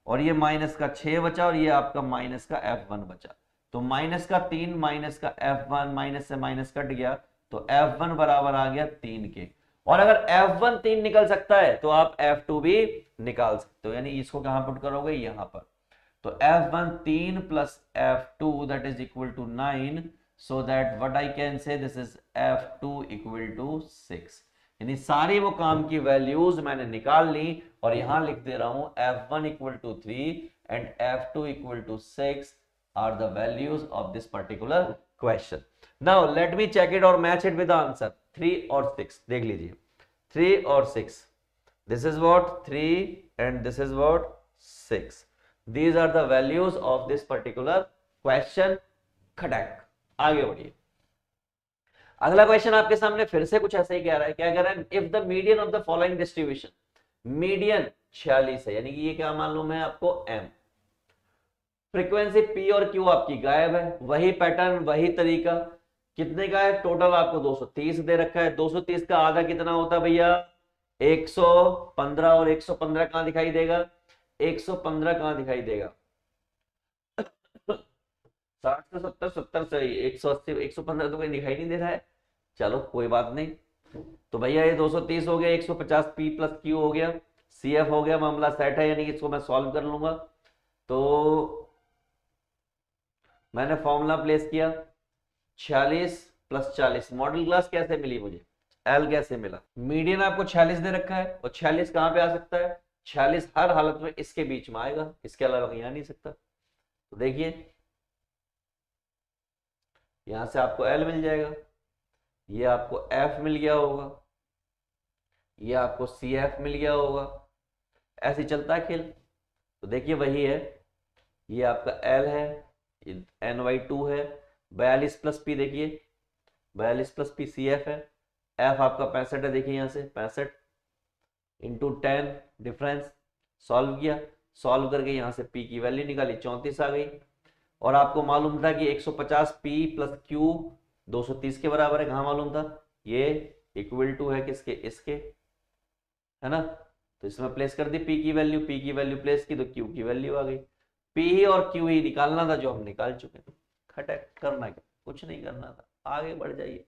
और ये माइनस का 6 बचा और ये आपका माइनस का F1 बचा। तो माइनस का 3 माइनस का F1, माइनस से माइनस कट गया तो F1 बराबर आ गया 3 के। और अगर F1 3 निकल सकता है तो आप F2 भी निकाल सकते हो, यानी इसको कहां पुट करोगे, यहां पर। तो F1 3 plus F2 that is equal to 9, so that what I can say this is F2 equal to 6। यानी सारी वो काम की वैल्यूज मैंने निकाल ली और यहां लिख दे रहा हूं F1 equal to 3 and F2 equal to 6 are the values of this particular question। Now let me check it or match it with the answer 3 और 6। देख लीजिए 3 और 6, this is what 3 and this is what 6, these are the values of this particular question। खटक आगे बढ़िए। अगला question आपके सामने फिर से कुछ ऐसा ही कह रहा है, क्या कह रहा है, if the median of the following distribution, median 46 है, यानी कि ये क्या मालूम है आपको m, फ्रीक्वेंसी p और q आपकी गायब है, वही पैटर्न वही तरीका, कितने का है टोटल आपको 230 दे रखा है। 230 का आधा कितना होता है भैया, 115, और 115 कहां दिखाई देगा, 115 कहां दिखाई देगा, 60 से 70, 70 से 180, 115 तो कोई दिखाई नहीं दे रहा है। चलो कोई बात नहीं, तो भैया ये 230 हो गया, 150 p प्लस q हो गया, cf हो गया, मामला सेट है, यानी कि इसको मैं सॉल्व कर लूंगा। तो मैंने फॉर्मूला प्लेस किया, 46 प्लस 40, मॉडल क्लास कैसे मिली मुझे, L कैसे मिला, मीडियन आपको 46 दे रखा है और 46 कहां पे आ सकता है, 46 हर हालत में इसके बीच में आएगा, इसके अलावा कहीं आ नहीं सकता। तो देखिए यहां से आपको L मिल जाएगा, ये आपको F मिल गया होगा, ये आपको CF मिल गया होगा, ऐसे चलता है खेल। तो देखिए वही है, ये आपका L है, NY2 है, 42 प्लस P, देखिए 42 प्लस P CF है, F आपका 65 है, देखिए यहां से 65 इंटू 10 डिफरेंस, सॉल्व किया, सॉल्व करके यहां से P की वैल्यू निकाली, 34 आ गई। और आपको मालूम था कि 150 p प्लस q 230 के बराबर है, कहां मालूम था, ये इक्वल टू है किसके, इसके, है ना। तो इसमें प्लेस कर दी p की वैल्यू, प्लेस की तो q की वैल्यू आ गई। p ही और q ही निकालना था जो हम निकाल चुके हैं। खटक करना क्या, कुछ नहीं करना था, आगे बढ़ जाइए,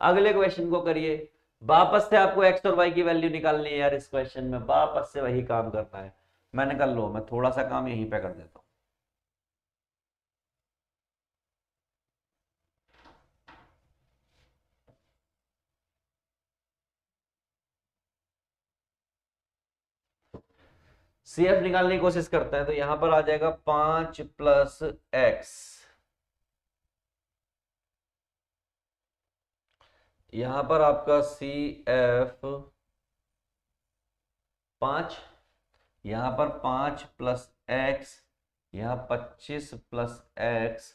अगले क्वेश्चन को करिए। वापस से आपको x और y की वैल्यू निकालनी है यार, इस क्वेश्चन में वापस से वही काम करना है। मैंने कर लो, मैं थोड़ा सा काम यहीं पे कर देता हूं। CF निकालने की कोशिश करते हैं, तो यहां पर आ जाएगा 5 प्लस एक्स, यहां पर आपका CF 5, यहां पर 5 प्लस एक्स, यहां 25 प्लस एक्स,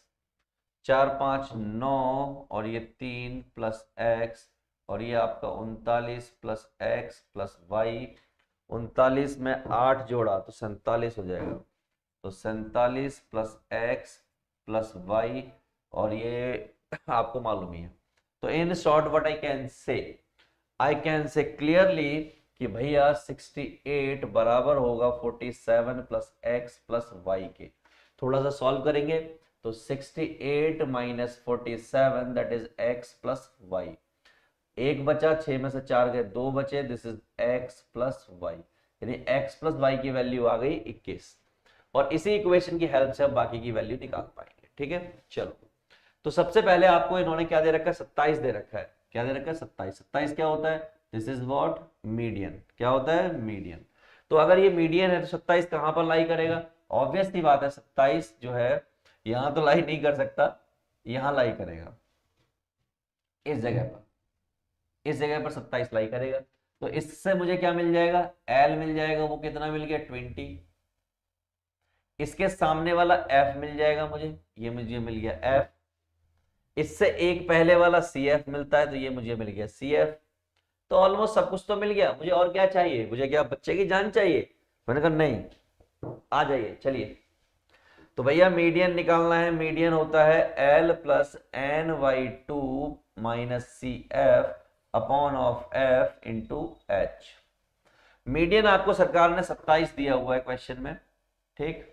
4 5 9 और ये 3 प्लस एक्स, और ये आपका 39 प्लस एक्स प्लस वाई, 39 में 8 जोड़ा तो 47 हो जाएगा। तो 47 प्लस एक्स प्लस वाई, और ये आपको मालूम ही है। तो in short what I can say clearly कि भैया 68 बराबर होगा 47 प्लस एक्स प्लस वाई के। थोड़ा सा सॉल्व करेंगे तो 68 minus 47 that is x plus y, एक बचा, 6 में से 4 गए, 2 बचे, this is x plus y, यानी एक्स प्लस वाई की वैल्यू आ गई 21। और इसी इक्वेशन की हेल्प से हम बाकी की वैल्यू निकाल पाएंगे। ठीक है, चलो तो सबसे पहले आपको इन्होंने क्या दे रखा है, 27 दे रखा है। क्या दे रखा है, 27। 27 क्या होता है, दिस इज व्हाट, मीडियन। क्या होता है, मीडियन। तो अगर ये मीडियन है तो 27 कहां पर लाई करेगा, ऑब्वियस सी बात है 27 जो है यहां तो लाई नहीं कर सकता, यहां लाई करेगा, इस जगह पर, इस जगह पर 27 लाई करेगा। तो इससे मुझे क्या मिल जाएगा, एल मिल जाएगा, वो कितना मिल गया 20। इसके सामने वाला एफ मिल जाएगा मुझे, ये मुझे मिल गया एफ। इससे एक पहले वाला सी एफ मिलता है, तो ये मुझे मिल गया सी एफ। तो ऑलमोस्ट सब कुछ तो मिल गया मुझे, और क्या चाहिए मुझे, क्या बच्चे की जान चाहिए। मैंने कहा नहीं, आ जाइए चलिए। तो भैया मीडियन निकालना है, मीडियन होता है L plus n by two minus C F upon of F into H. Median आपको सरकार ने 27 दिया हुआ है क्वेश्चन में, ठीक।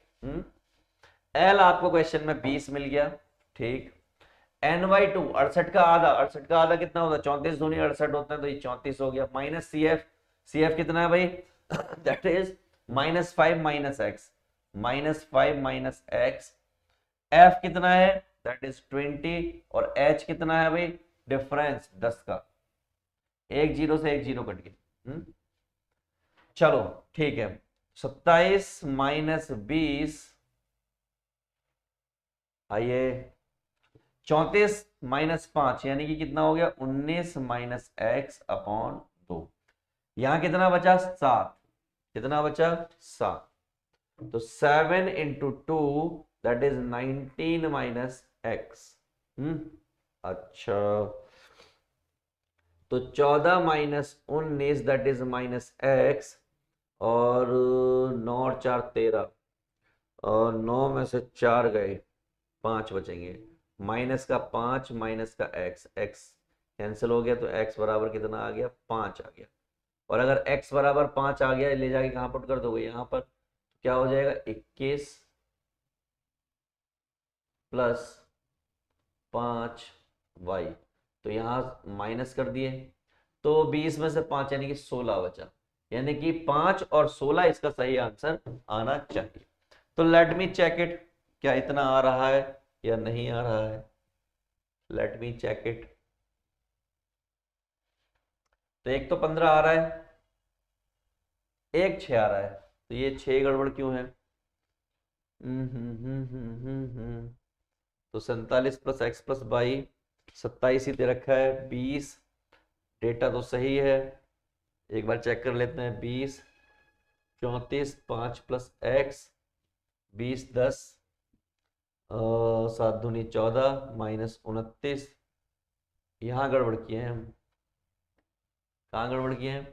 एल आपको क्वेश्चन में 20 मिल गया, ठीक। एन वाई टू 68 का आधा, 68 का आधा कितना होता है, 34 दूनी 68 होता है, तो ये 34 हो गया, minus C F, C F कितना है भाई that is -5 minus x, -5 minus x. F कितना है, दैट इज 20, और एच कितना है भाई, डिफरेंस 10 का, एक जीरो से एक जीरो कट गया। चलो ठीक है, 27 माइनस 20, आइए 34 माइनस 5 यानी कि कितना हो गया 19 माइनस एक्स अपॉन 2। यहां कितना बचा 7, कितना बचा 7, तो 7 into 2 that is 19 minus x. अच्छा, तो 14 minus 19 that is minus x, और 9 और 4 13, और 9 में से 4 गए, 5 बचेंगे, माइनस का 5 माइनस का एक्स, एक्स कैंसिल हो गया, तो एक्स बराबर कितना आ गया 5 आ गया। और अगर एक्स बराबर 5 आ गया, ले जाके कहां पुट कर दोगे, यहां पर, क्या हो जाएगा 21 प्लस 5 वाई, तो यहां माइनस कर दिए, तो 20 में से 5 यानी कि 16 बचा, यानी कि 5 और 16 इसका सही आंसर आना चाहिए। तो लेट मी चेक इट, क्या इतना आ रहा है या नहीं आ रहा है, लेट मी चेक इट। तो एक तो 15 आ रहा है, एक 6 आ रहा है, तो ये 6 गड़बड़ क्यों है। तो 47 प्लस एक्स प्लस वाई 27 ही दे रखा है, 20 डेटा तो सही है, एक बार चेक कर लेते हैं। 20 34 5 प्लस एक्स 20 10 7 दूनी 14 माइनस 29, यहाँ गड़बड़ किए हैं हम, कहाँ गड़बड़ किए हैं,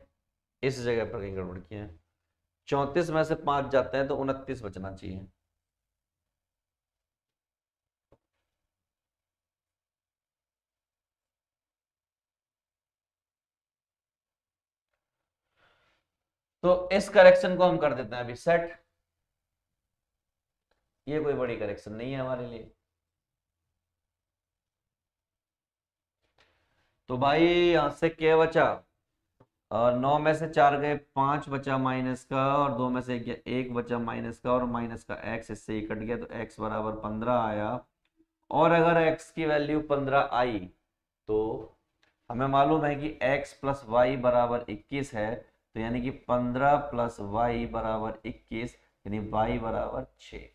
इस जगह पर कहीं गड़बड़ किए हैं। 34 में से 5 जाते हैं तो 29 बचना चाहिए। तो इस करेक्शन को हम कर देते हैं अभी सेट, ये कोई बड़ी करेक्शन नहीं है हमारे लिए। तो भाई यहां से क्या बचा, और 9 में से 4 गए, 5 बचा माइनस का, और 2 में से 1 बचा माइनस का, और माइनस का x इससे ही कट गया, तो x बराबर 15 आया। और अगर x की वैल्यू 15 आई तो हमें मालूम है कि x प्लस वाई बराबर 21 है, तो यानी कि 15 प्लस वाई बराबर 21, यानी y बराबर 6।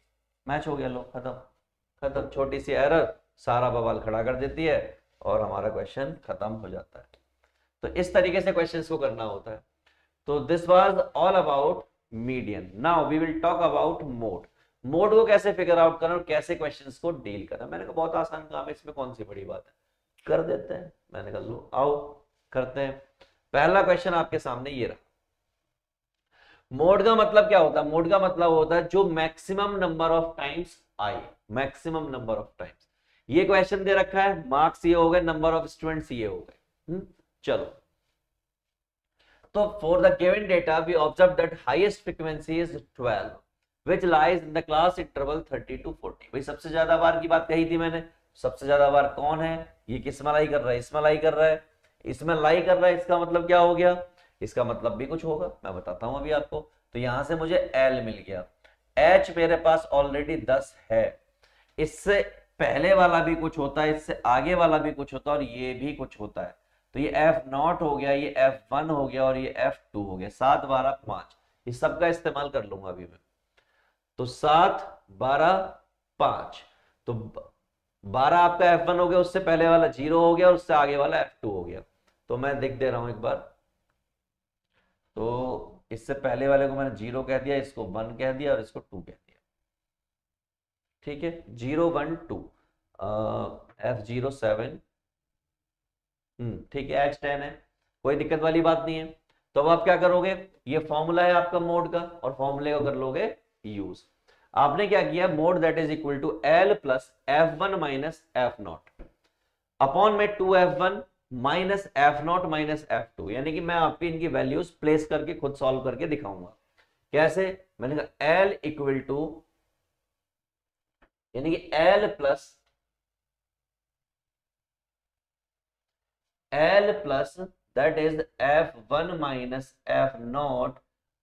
मैच हो गया, लो खत्म, खत्म। छोटी सी एरर सारा बवाल खड़ा कर देती है और हमारा क्वेश्चन खत्म हो जाता है। तो इस तरीके से क्वेश्चंस को करना होता है। तो this was all about median. Now we will talk about mode. Mode को कैसे फिगर आउट करना और कैसे क्वेश्चंस को डील करना। मैंने कहा बहुत आसान काम है, इसमें कौन सी बड़ी बात है, कर देते हैं। मैंने कहा लो आओ करते हैं। पहला क्वेश्चन आपके सामने ये रहा। मोड का मतलब क्या होता है, मोड का मतलब होता है जो मैक्सिमम नंबर ऑफ टाइम्स आए, मैक्सिमम नंबर ऑफ टाइम्स। ये क्वेश्चन दे रखा है, मार्क्स ये हो गए, नंबर ऑफ स्टूडेंट्स ये हो गए। चलो, तो for the given data we observe that highest frequency is 12 which lies in the class interval 30 to 40। भाई सबसे ज्यादा बार की बात कही थी मैंने, सबसे ज्यादा बार कौन है, ये किस में लाई कर रहा है, इसमें लाई कर रहा है, इसमें लाई कर रहा है। इसका मतलब क्या हो गया, इसका मतलब भी कुछ होगा, मैं बताता हूं अभी आपको। तो यहां से मुझे L मिल गया, H मेरे पास ऑलरेडी 10 है, इससे पहले वाला भी कुछ होता है, इससे आगे वाला भी कुछ होता है, और ये भी कुछ होता है। तो ये F0 हो गया, ये F1 हो गया और ये F2 हो गया। 7 12 5, इस सब का इस्तेमाल कर लूंगा अभी मैं। तो 7 12 5, तो 12 आपका F1 हो गया, उससे पहले वाला 0 हो गया और उससे आगे वाला F2 हो गया। तो मैं लिख दे रहा हूं एक बार, तो इससे पहले वाले को मैंने 0 कह दिया, इसको 1 कह दिया और इसको 2 कह दिया। ठीक है, 0 1 2, F0 7, ठीक है, H10 है, कोई दिक्कत वाली बात नहीं है। तो अब आप क्या करोगे, ये फॉर्मूला है आपका मोड का और फॉर्मूले को कर लोगे यूज। आपने क्या किया, mode that is equal to L plus F1 minus F0 upon में 2F1 minus F0 minus F2, यानी कि मैं आपकी इनकी वैल्यूज प्लेस करके खुद सॉल्व करके दिखाऊंगा। कैसे, मैंने कहा L इक्वल टू, यानी कि L plus that is F1 minus F0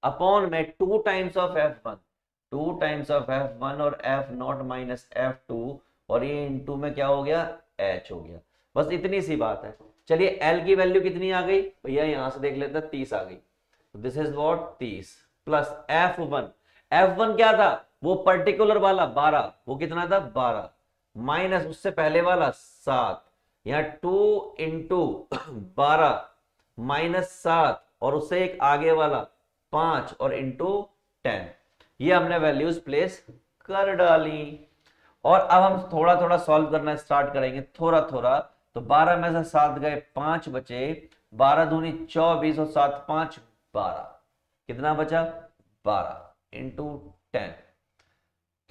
upon में 2 times of F1, 2 times of F1 और F0 माइनस F2, और ये इनटू में क्या हो गया, H हो गया। बस इतनी सी बात है। चलिए L की वैल्यू कितनी आ गई भैया, यहां से देख लेते हैं, 30 आ गई। This is what 30 plus F1, F1 क्या था, वो पर्टिकुलर वाला 12, वो कितना था 12, माइनस उससे पहले वाला 7, यहाँ 2 इंटू 12 माइनस 7 और उससे एक आगे वाला 5 और इंटू 10, ये हमने वैल्यूज प्लेस कर डाली। और अब हम थोड़ा थोड़ा सॉल्व करना स्टार्ट करेंगे, थोड़ा थोड़ा। तो 12 में से 7 गए, 5 बचे, 12 दूनी 24 और 7 5 12, कितना बचा 12 इंटू 10।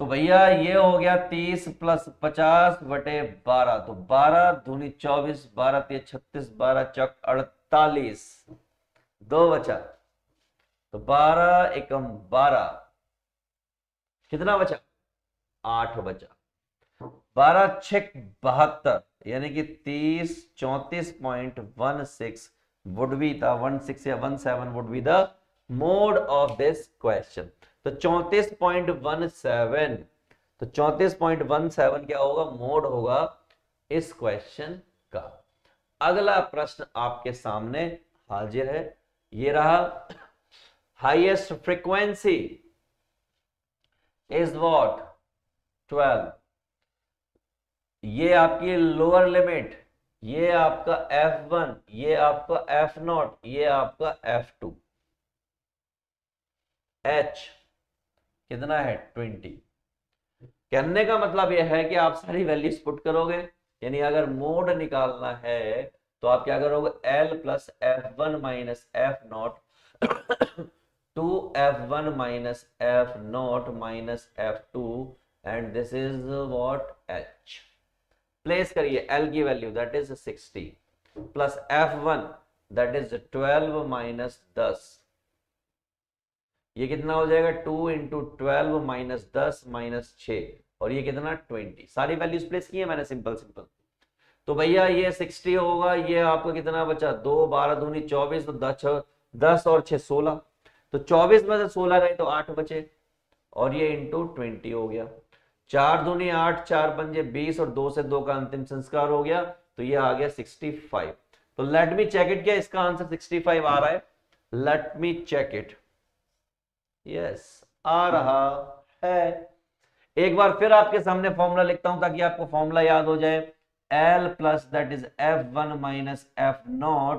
तो भैया ये हो गया 30 प्लस 50 बटे 12, तो 12 दूनी 24, 12 3 36, 12 चौक 48, 2 बचा, तो 12 एकम 12, कितना बचा 8 बचा, 12 6 72, यानी कि 30 34.16 वुड बी था, 16 या 17 would be the mode of this question. तो 34.17, तो 34.17 क्या होगा, मोड होगा इस क्वेश्चन का। अगला प्रश्न आपके सामने हाजिर है, ये रहा, हाईएस्ट फ्रीक्वेंसी इज व्हाट 12, ये आपकी लोअर लिमिट, ये आपका F1, ये आपका F0, ये आपका F2, H कितना है 20। कहने का मतलब यह है कि आप सारी वैल्यूज पुट करोगे, यानी अगर मोड निकालना है तो आप क्या करोगे, L plus F1 minus F0 two F1 minus F0 minus F2 and this is what H। Place करिए L की वैल्यू that is 60 plus F1 that is 12 minus 10, ये कितना हो जाएगा 2 इंटू 12 माइनस 10 माइनस 6, और ये कितना 20। सारी वैल्यूज प्लेस की है मैंने सिंपल सिंपल। तो भैया ये 60 होगा, ये आपको कितना बचा 2, 12 दूनी 24, तो 10 और 6 16, तो 24 में से 16 गए तो 8 बचे, और ये इंटू 20 हो गया, 4 दूनी 8, 4 पंजे 20 और 2 से 2 का अंतिम संस्कार हो गया, तो ये आ गया 65। तो लेट मी चेक इट, क्या इसका आंसर 65 आ रहा है, let me check it, yes आ रहा है। एक बार फिर आपके सामने फॉर्मूला लिखता हूं ताकि आपको फॉर्मूला याद हो जाए, L plus that is F1 minus F0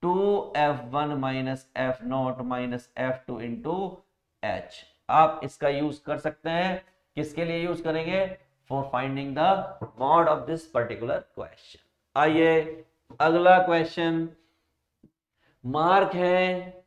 two F1 minus F0 minus F2 into H। आप इसका यूज कर सकते हैं, किसके लिए यूज करेंगे, for finding the mod of this particular question. आइए अगला क्वेश्चन, मार्क है,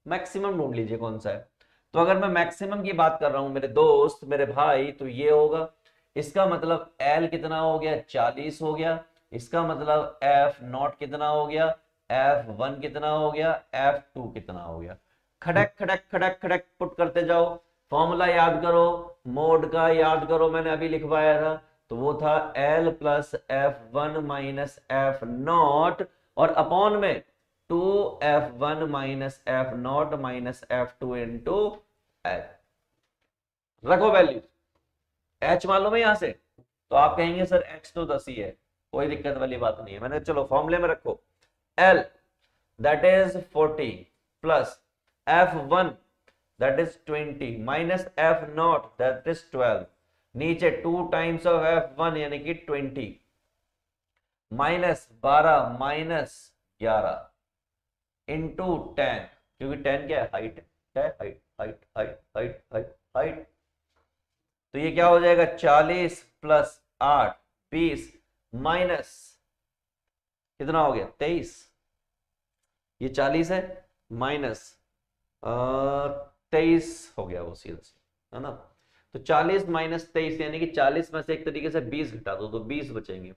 मैक्सिमम ढूंढ लीजिए कौन सा है। तो अगर मैं मैक्सिमम की बात कर रहा हूं मेरे दोस्त मेरे भाई, तो ये होगा, इसका मतलब L कितना हो गया 40 हो गया, इसका मतलब F0 कितना हो गया, F1 कितना हो गया, F2 कितना हो गया। खड़क खड़क खड़क खड़क पुट करते जाओ, फॉर्मूला याद करो, मोड का याद करो, मैंने अभी लिखवाया था, तो वो था L plus F1 minus F0 और अपॉन में 2F1 minus F0 minus F2 into H। रखो वैल्यू, H मालूम है यहां से, तो आप कहेंगे सर H तो 10 ही है, कोई दिक्कत वाली बात नहीं है। मैंने चलो फॉर्मूले में रखो, L that is 40 plus F1 that is 20 minus F0 that is 12, नीचे 2 times of F1 यानी कि 20 माइनस 12 माइनस 11 इंटू 10, क्योंकि 10 क्या है, हाइट है, height height height height height height. तो ये क्या हो जाएगा, 40 प्लस 8 20 माइनस कितना हो गया 23, ये 40 है माइनस 23 हो गया वो सीधा है ना। तो 40 माइनस 23 यानी कि 40 में से एक तरीके से 20 घटा दो तो 20 बचेंगे,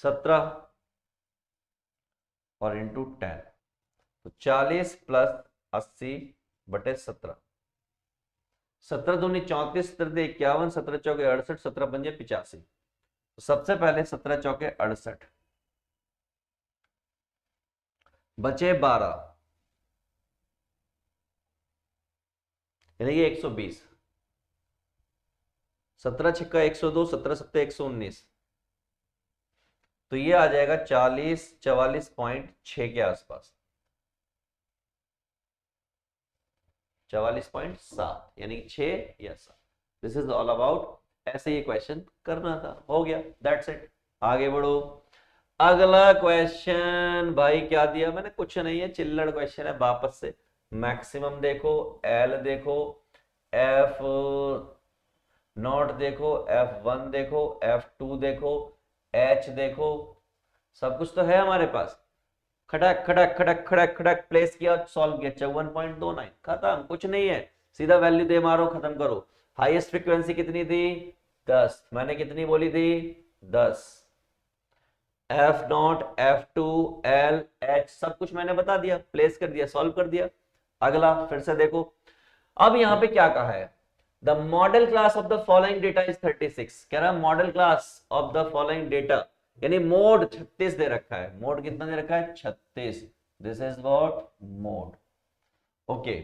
17 और इंटू 10, तो 40 प्लस 80 बटे 17, 17 दूनी 34, 17 51, 17 चौके 68, 17 पंजे 85। तो सबसे पहले 17 चौके 68, बचे 12 यानी कि 120, 17 छिक्का 102, 17 सत्ते 119, तो ये आ जाएगा 44.6 के आसपास, 44.7 यानी 6 या 7। दिस इज ऑल अबाउट, ऐसे ये क्वेश्चन करना था, हो गया, दैट्स इट। आगे बढ़ो, अगला क्वेश्चन भाई क्या दिया मैंने, कुछ नहीं है, चिल्लड़ क्वेश्चन है वापस से। मैक्सिमम देखो, एल देखो, एफ नॉट देखो, F1 देखो, F2 देखो, H देखो, सब कुछ तो है हमारे पास। खड़क खड़क खड़क खड़क खड़क प्लेस किया, सॉल्व किया, 54.29 खत्म, कुछ नहीं है, सीधा वैल्यू दे मारो, खत्म करो। हाईएस्ट फ्रीक्वेंसी कितनी थी 10, मैंने कितनी बोली थी 10, F0 F2 L H सब कुछ मैंने बता दिया, प्लेस कर दिया, सॉल्व कर दिया। अगला फिर से देखो, अब यहां पे क्या कहा है, the model class of the following data is 36, कह रहा है model class of the following data, यानी मोड 36 दे रखा है, मोड कितना दे रखा है 36, this is what mode. Okay,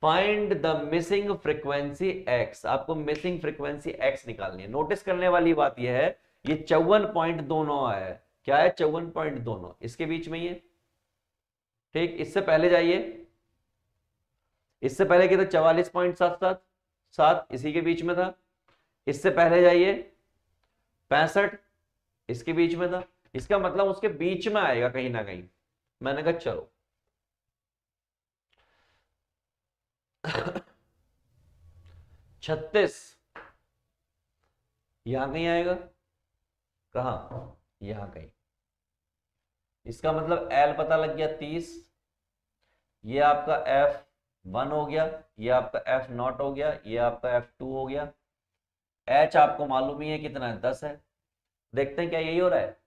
find the missing frequency x, आपको मिसिंग फ्रीक्वेंसी x निकालनी है। नोटिस करने वाली बात यह है, ये 54.29 है, क्या है 54.29, इसके बीच में ये, ठीक, इससे पहले जाइए, इससे पहले कितना 44.77 इसी के बीच में था, इससे पहले जाइए 65 इसके बीच में था, इसका मतलब उसके बीच में आएगा कहीं ना कहीं। मैंने कहा चलो 36 यहां कहीं आएगा, कहा यहां कहीं, इसका मतलब L पता लग गया 30, ये आपका F1 हो गया, ये आपका F0 हो गया, ये आपका F2 हो गया, H आपको मालूम ही है कितना है 10 है। देखते हैं क्या यही हो रहा है,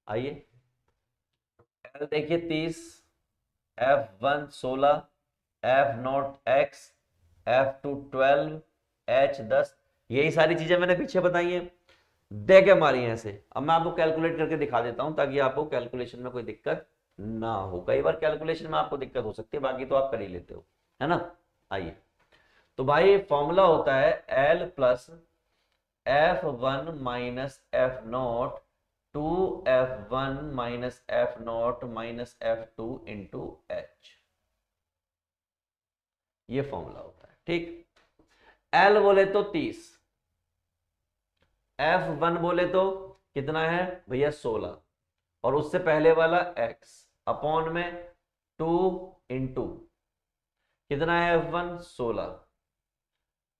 आइए L देखिए 30, F1 16, F0 X, F2 12, H 10, यही सारी चीजें मैंने पीछे बताई हैं, दे के मारी हैं ऐसे। अब मैं आपको कैलकुलेट करके दिखा देता हूं ताकि आपको कैलकुलेशन में कोई दिक्कत ना हो, कई बार कैलकुलेशन में आपको दिक्कत हो सकती है, बाकी तो आप कर ही लेते हो, है ना। आइए, तो भाई फॉर्मूला होता है L plus F1 minus F0 two F1 minus F0 minus F2 into H, ये फॉर्मूला होता है, ठीक। L बोले तो 30, F1 बोले तो कितना है भैया 16, और उससे पहले वाला x अपॉन में 2 इंटू कितना है F1 16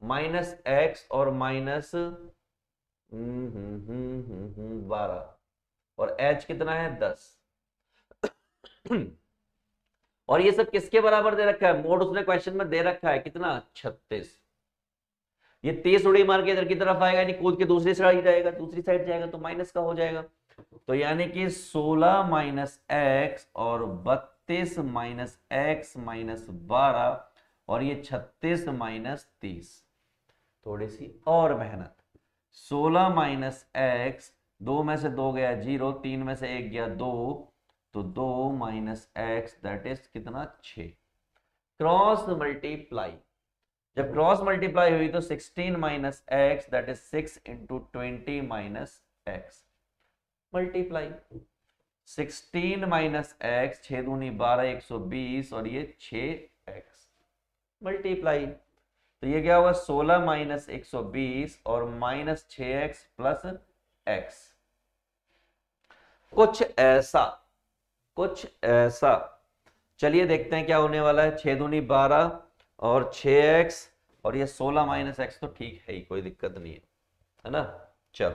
माइनस x और माइनस 12, और h कितना है 10 और ये सब किसके बराबर दे रखा है, मोड उसने क्वेश्चन में दे रखा है कितना 36, ये 30 उड़ी मार के इधर की तरफ आएगा, यानी कूद के दूसरी साइड जाएगा, दूसरी साइड जाएगा तो माइनस का हो जाएगा, तो यानी कि 16 माइनस एक्स और 32 माइनस एक्स माइनस 12, और ये 36 माइनस 30, थोड़ी सी और मेहनत, 16 माइनस एक्स, 2 में से 2 गया 0, 3 में से 1 गया 2, तो 2 माइनस एक्स दैट इज कितना 6, क्रॉस मल्टीप्लाई, जब क्रॉस मल्टीप्लाई हुई तो 16 minus x that is 6 into 20 minus x, multiply 16 minus x, 6 दूनी 12, 120 और ये 6x मल्टीप्लाई, तो ये क्या होगा 16 माइनस 120 और माइनस 6x प्लस x। कुछ ऐसा चलिए देखते हैं क्या होने वाला है। 6 दूनी 12 और 6x और ये 16 माइनस एक्स, तो ठीक है ही, कोई दिक्कत नहीं है ना। चलो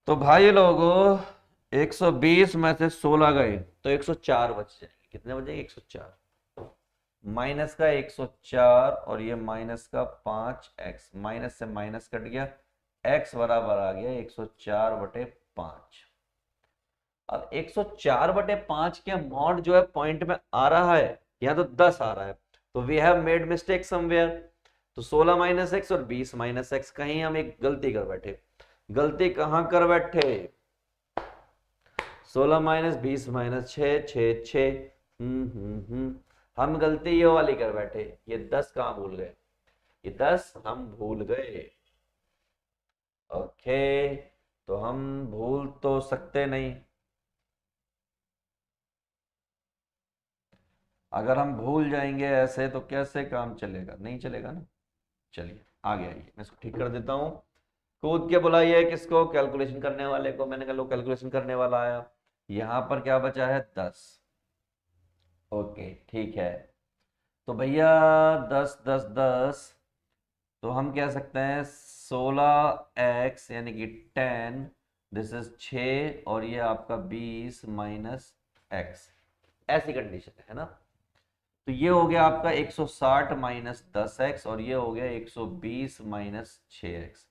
तो भाई लोगों 120 में से 16 गए तो 104 बच जाएंगे। कितने बचेंगे 104, माइनस का 104 और ये माइनस का 5x, माइनस से माइनस कट गया, x बराबर आ गया 104/5। अब 104/5 के मॉड जो है पॉइंट में आ रहा है, यहाँ तो 10 आ रहा है, तो we have made mistake somewhere. तो 16 माइनस एक्स और 20 माइनस एक्स, कहीं हम एक गलती कर बैठे। गलती कहां कर बैठे? 16 माइनस 20 माइनस 6, 6 6। हम गलती ये वाली कर बैठे, ये 10 कहां भूल गए, ये 10 हम भूल गए। ओके, तो हम भूल तो सकते नहीं, अगर हम भूल जाएंगे ऐसे तो कैसे काम चलेगा, नहीं चलेगा ना। चलिए आगे आइए, मैं इसको ठीक कर देता हूं। कूद के बुलाइए किसको, कैलकुलेशन करने वाले को। मैंने कहा लो कैलकुलेशन करने वाला आया। यहां पर क्या बचा है 10। ओके ठीक है, तो भैया 10 10 10, तो हम कह सकते हैं 16x यानी कि 10, दिस इज 6 और ये आपका 20 माइनस x, ऐसी कंडीशन है ना। तो ये हो गया आपका 160 माइनस 10x और ये हो गया 120 माइनस 6x।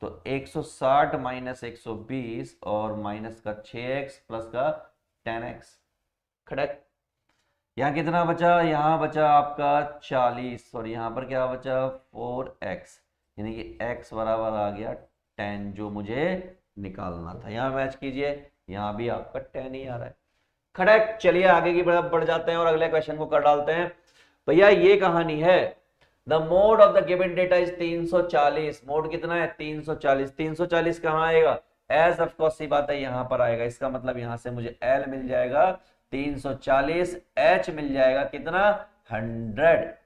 तो 160 माइनस 120 और माइनस का 6x प्लस का 10x, खड़क। यहाँ कितना बचा, यहाँ बचा आपका 40 और यहाँ पर क्या बचा 4x, यानी कि x बराबर आ गया 10 जो मुझे निकालना था। यहाँ मैच कीजिए, यहाँ भी आपका 10 ही आ रहा है, खड़क। चलिए आगे की तरफ बढ़ जाते हैं और अगले क्वेश्चन को कर डालते हैं। भैया ये कहानी है, the mode of the given data is 340। Mode कितना है 340। 340 कहां आएगा, एज ऑफ कोर्स सी बात है यहां पर आएगा। इसका मतलब यहां से मुझे L मिल जाएगा 340, H मिल जाएगा कितना 100,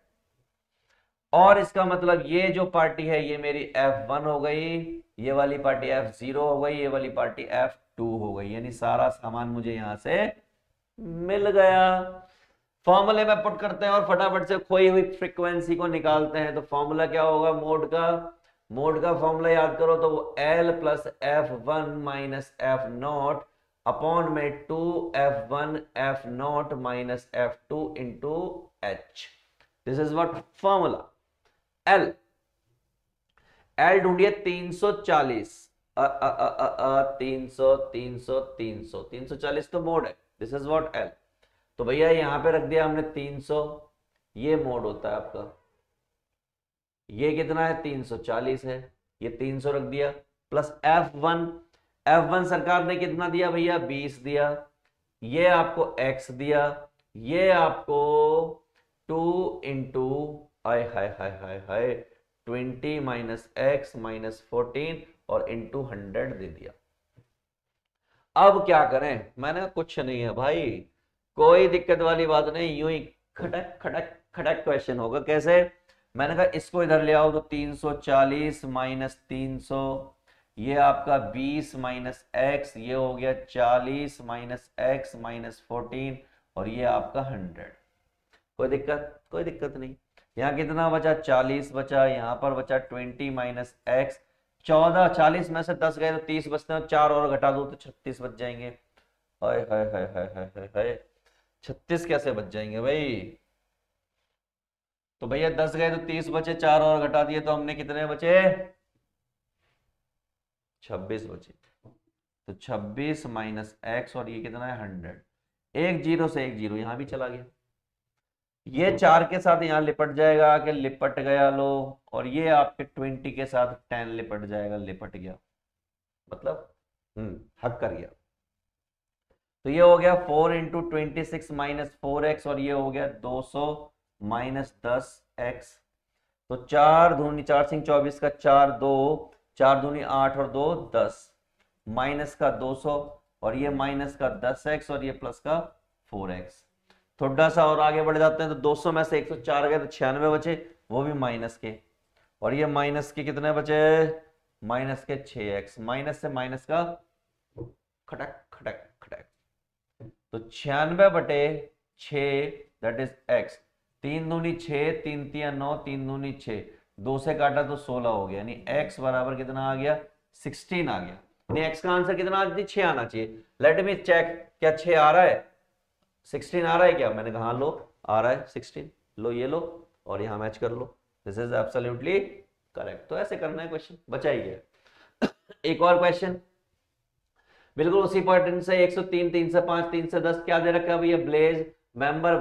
और इसका मतलब ये जो पार्टी है ये मेरी F1 हो गई, ये वाली पार्टी F0 हो गई, ये वाली पार्टी F2 हो गई, यानी सारा सामान मुझे यहां से मिल गया। फॉर्मूले में पुट करते हैं और फटाफट से खोई हुई फ्रीक्वेंसी को निकालते हैं। तो फॉर्मूला क्या होगा मोड का फॉर्मूला याद करो, तो वो L plus F1 minus F0 upon में 2F1 F0 minus F2 into H। This is what formula. L ढूंढिए 340, 300 300 300, 340 तो मोड है, दिस इज व्हाट L। तो भैया यहां पे रख दिया हमने 300, ये मोड होता है आपका। ये कितना है 340 है, ये 300 रख दिया, प्लस F1 सरकार ने कितना दिया भैया 20 दिया, ये आपको x दिया, ये आपको 2 इंटू हाय हाय हाय हाय हाय 20 माइनस एक्स माइनस 14 और इंटू 100 दे दिया। अब क्या करें, मैंने कहा कुछ नहीं है भाई, कोई दिक्कत वाली बात नहीं, यूं ही खटक खटक खटक क्वेश्चन होगा। कैसे, मैंने कहा इसको इधर ले आओ, तो 340 माइनस 300, ये आपका 20 माइनस एक्स, ये हो गया 40 माइनस एक्स माइनस 14 और ये आपका 100। कोई दिक्कत नहीं। यहाँ कितना बचा 40 बचा, यहाँ पर बचा 20 माइनस एक्स, 14, 40 में से 10 गए तो 30 बचते हैं, 4 और घटा दो तो 36 बच जाएंगे। हाय हाय हाय हाय हाय हाय, 36 कैसे बच जाएंगे भाई। तो भैया 10 गए तो 30 बचे, 4 और घटा दिए तो हमने कितने बचे 26 बचे। तो 26 माइनस एक्स और ये कितना है 100, एक जीरो से एक जीरो यहां भी चला गया, ये 4 के साथ यहां लिपट जाएगा, आके लिपट गया लो, और ये आपके 20 के साथ 10 लिपट जाएगा, लिपट गया मतलब हक कर गया। तो ये हो गया 4 इंटू 26 माइनस 4x और ये हो गया 200 माइनस 10x। तो 4 दूनी 4 सिंह 24 का 4 2, 4 दूनी 8 और 2 10, माइनस का 200 और ये माइनस का 10x और ये प्लस का 4x। थोड़ा सा और आगे बढ़ जाते हैं तो 200 में से 104 गए तो 96 बचे, वो भी माइनस के, और ये माइनस के कितने बचे, माइनस के 6x, माइनस से माइनस का खटक खटक खटक, तो 96/6 दैट इज x। 3 दूनी 6, 3 तिया 9, 3 दूनी 6, 2 से काटा तो 16 हो गया, यानी x बराबर कितना आ गया, 16 आ गया। यानी x का आंसर कितना आ, 6 आना चाहिए। लेट मी चेक, क्या 6 आ रहा है, 16 आ रहा है क्या? मैंने कहा लो आ रहा है 16, लो ये लो और यहां मैच कर लो, दिस इज एब्सोल्युटली करेक्ट। तो ऐसे करना है क्वेश्चन, बचा ही गया। एक और क्वेश्चन बिल्कुल उसी पैटर्न से, 103, 3 से 5, 3 से 10 क्या दे रखा है भैया, ब्लेज मेंबर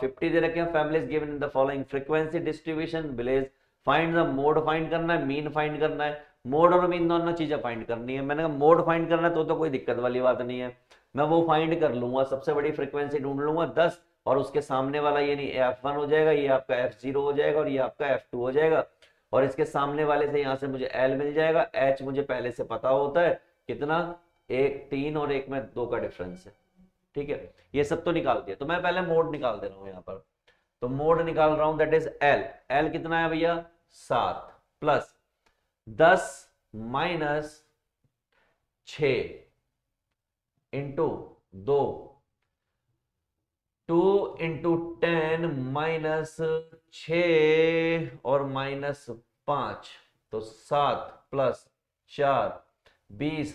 50 दे रखे हैं, families given in the following frequency distribution, please find the mode find करना है, मीन फाइंड करना है, मोड और मीन दोनों चीजें फाइंड करनी है। मैंने कहा मोड फाइंड करना है तो कोई दिक्कत वाली बात नहीं है, मैं वो फाइंड कर लूंगा, सबसे बड़ी फ्रीक्वेंसी ढूंढ लूंगा 10 और उसके सामने वाला यानी f1 हो जाएगा, ये आपका f0 हो जाएगा और ये आपका f2 हो जाएगा, और इसके सामने वाले से यहाँ से मुझे l मिल जाएगा, h मुझे पहले से पता होता है कितना, 1 3 और 1 में 2 का डिफरेंस है, ठीक है। ये सब तो निकाल दिया, तो मैं पहले मोड निकाल दे रहा हूं यहाँ पर, तो मोड निकाल रहा हूं दैट इज l कितना है भैया 7 plus 10 minus 6 into 2, 2 into 10 minus 6 और माइनस 5, तो 7 प्लस 4 20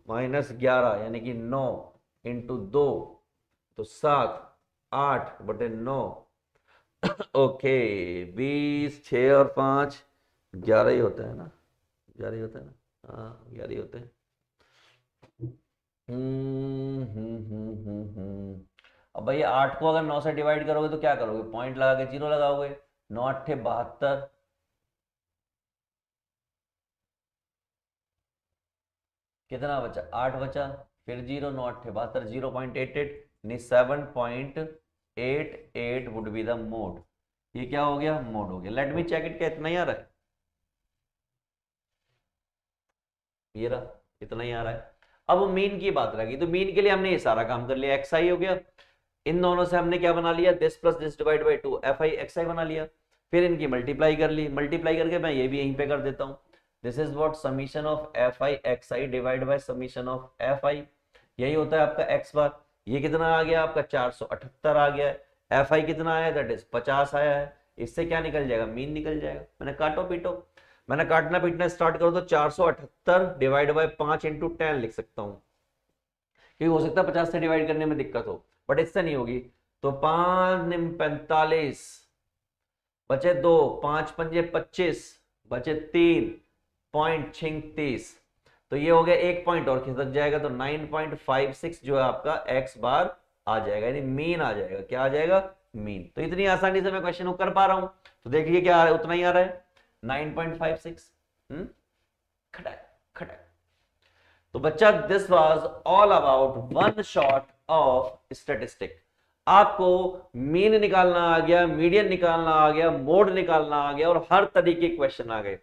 माइनस 11 यानी कि 9 इंटू 2, तो 7 8/9 ओके 20 6 और 5 11 ही होता है ना, 11 ही होता है ना, हाँ 11 ही होते हैं। अब भाई 8 को अगर 9 से डिवाइड करोगे तो क्या करोगे, पॉइंट लगा के 0 लगाओगे, 9 8 72, कितना बचा 8 बचा, फिर 0 9 8 72, 0.88 यानी 7.88 वुड बी द मोड। ये क्या हो गया, मोड हो गया। लेट मी चेक इट, क्या इतना ही आ रहा है, ये रहा इतना ही आ रहा है। अब मीन की बात रह गई, तो मीन के लिए हमने ये सारा काम कर लिया, xi हो गया, इन दोनों से हमने क्या बना लिया, this plus this divide by 2 fi xi बना लिया, फिर इनकी मल्टीप्लाई कर ली, मल्टीप्लाई करके मैं ये भी यहीं पे कर देता हूं, this is what summation of fi xi divide by summation of fi, यही होता है आपका x बार। ये कितना आ गया आपका 478 आ गया है, fi कितना आया दैट इज 50 आया है, इससे क्या निकल जाएगा, मीन निकल जाएगा। मैंने काटो पीटो, मैंने काटना पीटना स्टार्ट करो तो 478 डिवाइड बाय 5 इंटू 10 लिख सकता हूं, क्योंकि हो सकता है 50 से डिवाइड करने में दिक्कत हो, बट इससे नहीं होगी। तो 5 निम 45 बचे 2, 5 पंजे 25 बचे 3.36, तो ये हो गया 1 पॉइंट और खिसक जाएगा, तो 9.56 जो है आपका x बार आ जाएगा, यानी मीन आ जाएगा। क्या आ जाएगा, मीन। तो इतनी आसानी से मैं क्वेश्चन को कर पा रहा हूं, तो देखिए क्या आ रहा है, उतना ही आ रहा है 9.56। खटक खटक। तो बच्चा this was all about one shot of statistic. आपको मीन निकालना आ गया, मीडियन निकालना आ गया, मोड निकालना आ गया, और हर तरीके के क्वेश्चन आ गए।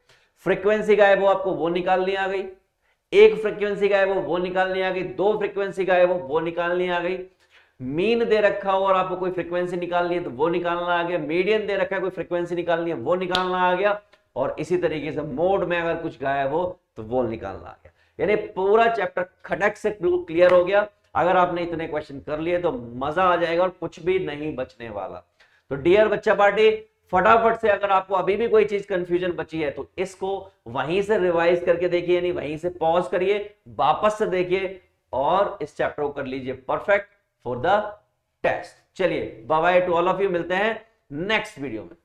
फ्रीक्वेंसी गायब हो आपको वो निकालनी आ गई, एक फ्रीक्वेंसी गायब हो वो निकालनी आ गई, 2 फ्रीक्वेंसी गायब हो वो निकालनी आ गई, मीन दे रखा हो और आपको कोई फ्रीक्वेंसी निकालनी है तो वो निकालना आ गया, मीडियन दे रखा है कोई फ्रीक्वेंसी निकालनी है वो निकालना आ गया, और इसी तरीके से मोड में अगर कुछ गायब हो तो वो निकालना आ गया। यानी पूरा चैप्टर खटक से बिल्कुल क्लियर हो गया। अगर आपने इतने क्वेश्चन कर लिए तो मजा आ जाएगा और कुछ भी नहीं बचने वाला। तो डियर बच्चा पार्टी, फटाफट से अगर आपको अभी भी कोई चीज कंफ्यूजन बची है तो इसको वहीं से रिवाइज करके देखिए, यानी वहीं से पॉज करिए, वापस से देखिए और इस चैप्टर को कर लीजिए परफेक्ट फॉर द टेस्ट। चलिए bye bye to all of you, मिलते हैं नेक्स्ट वीडियो में।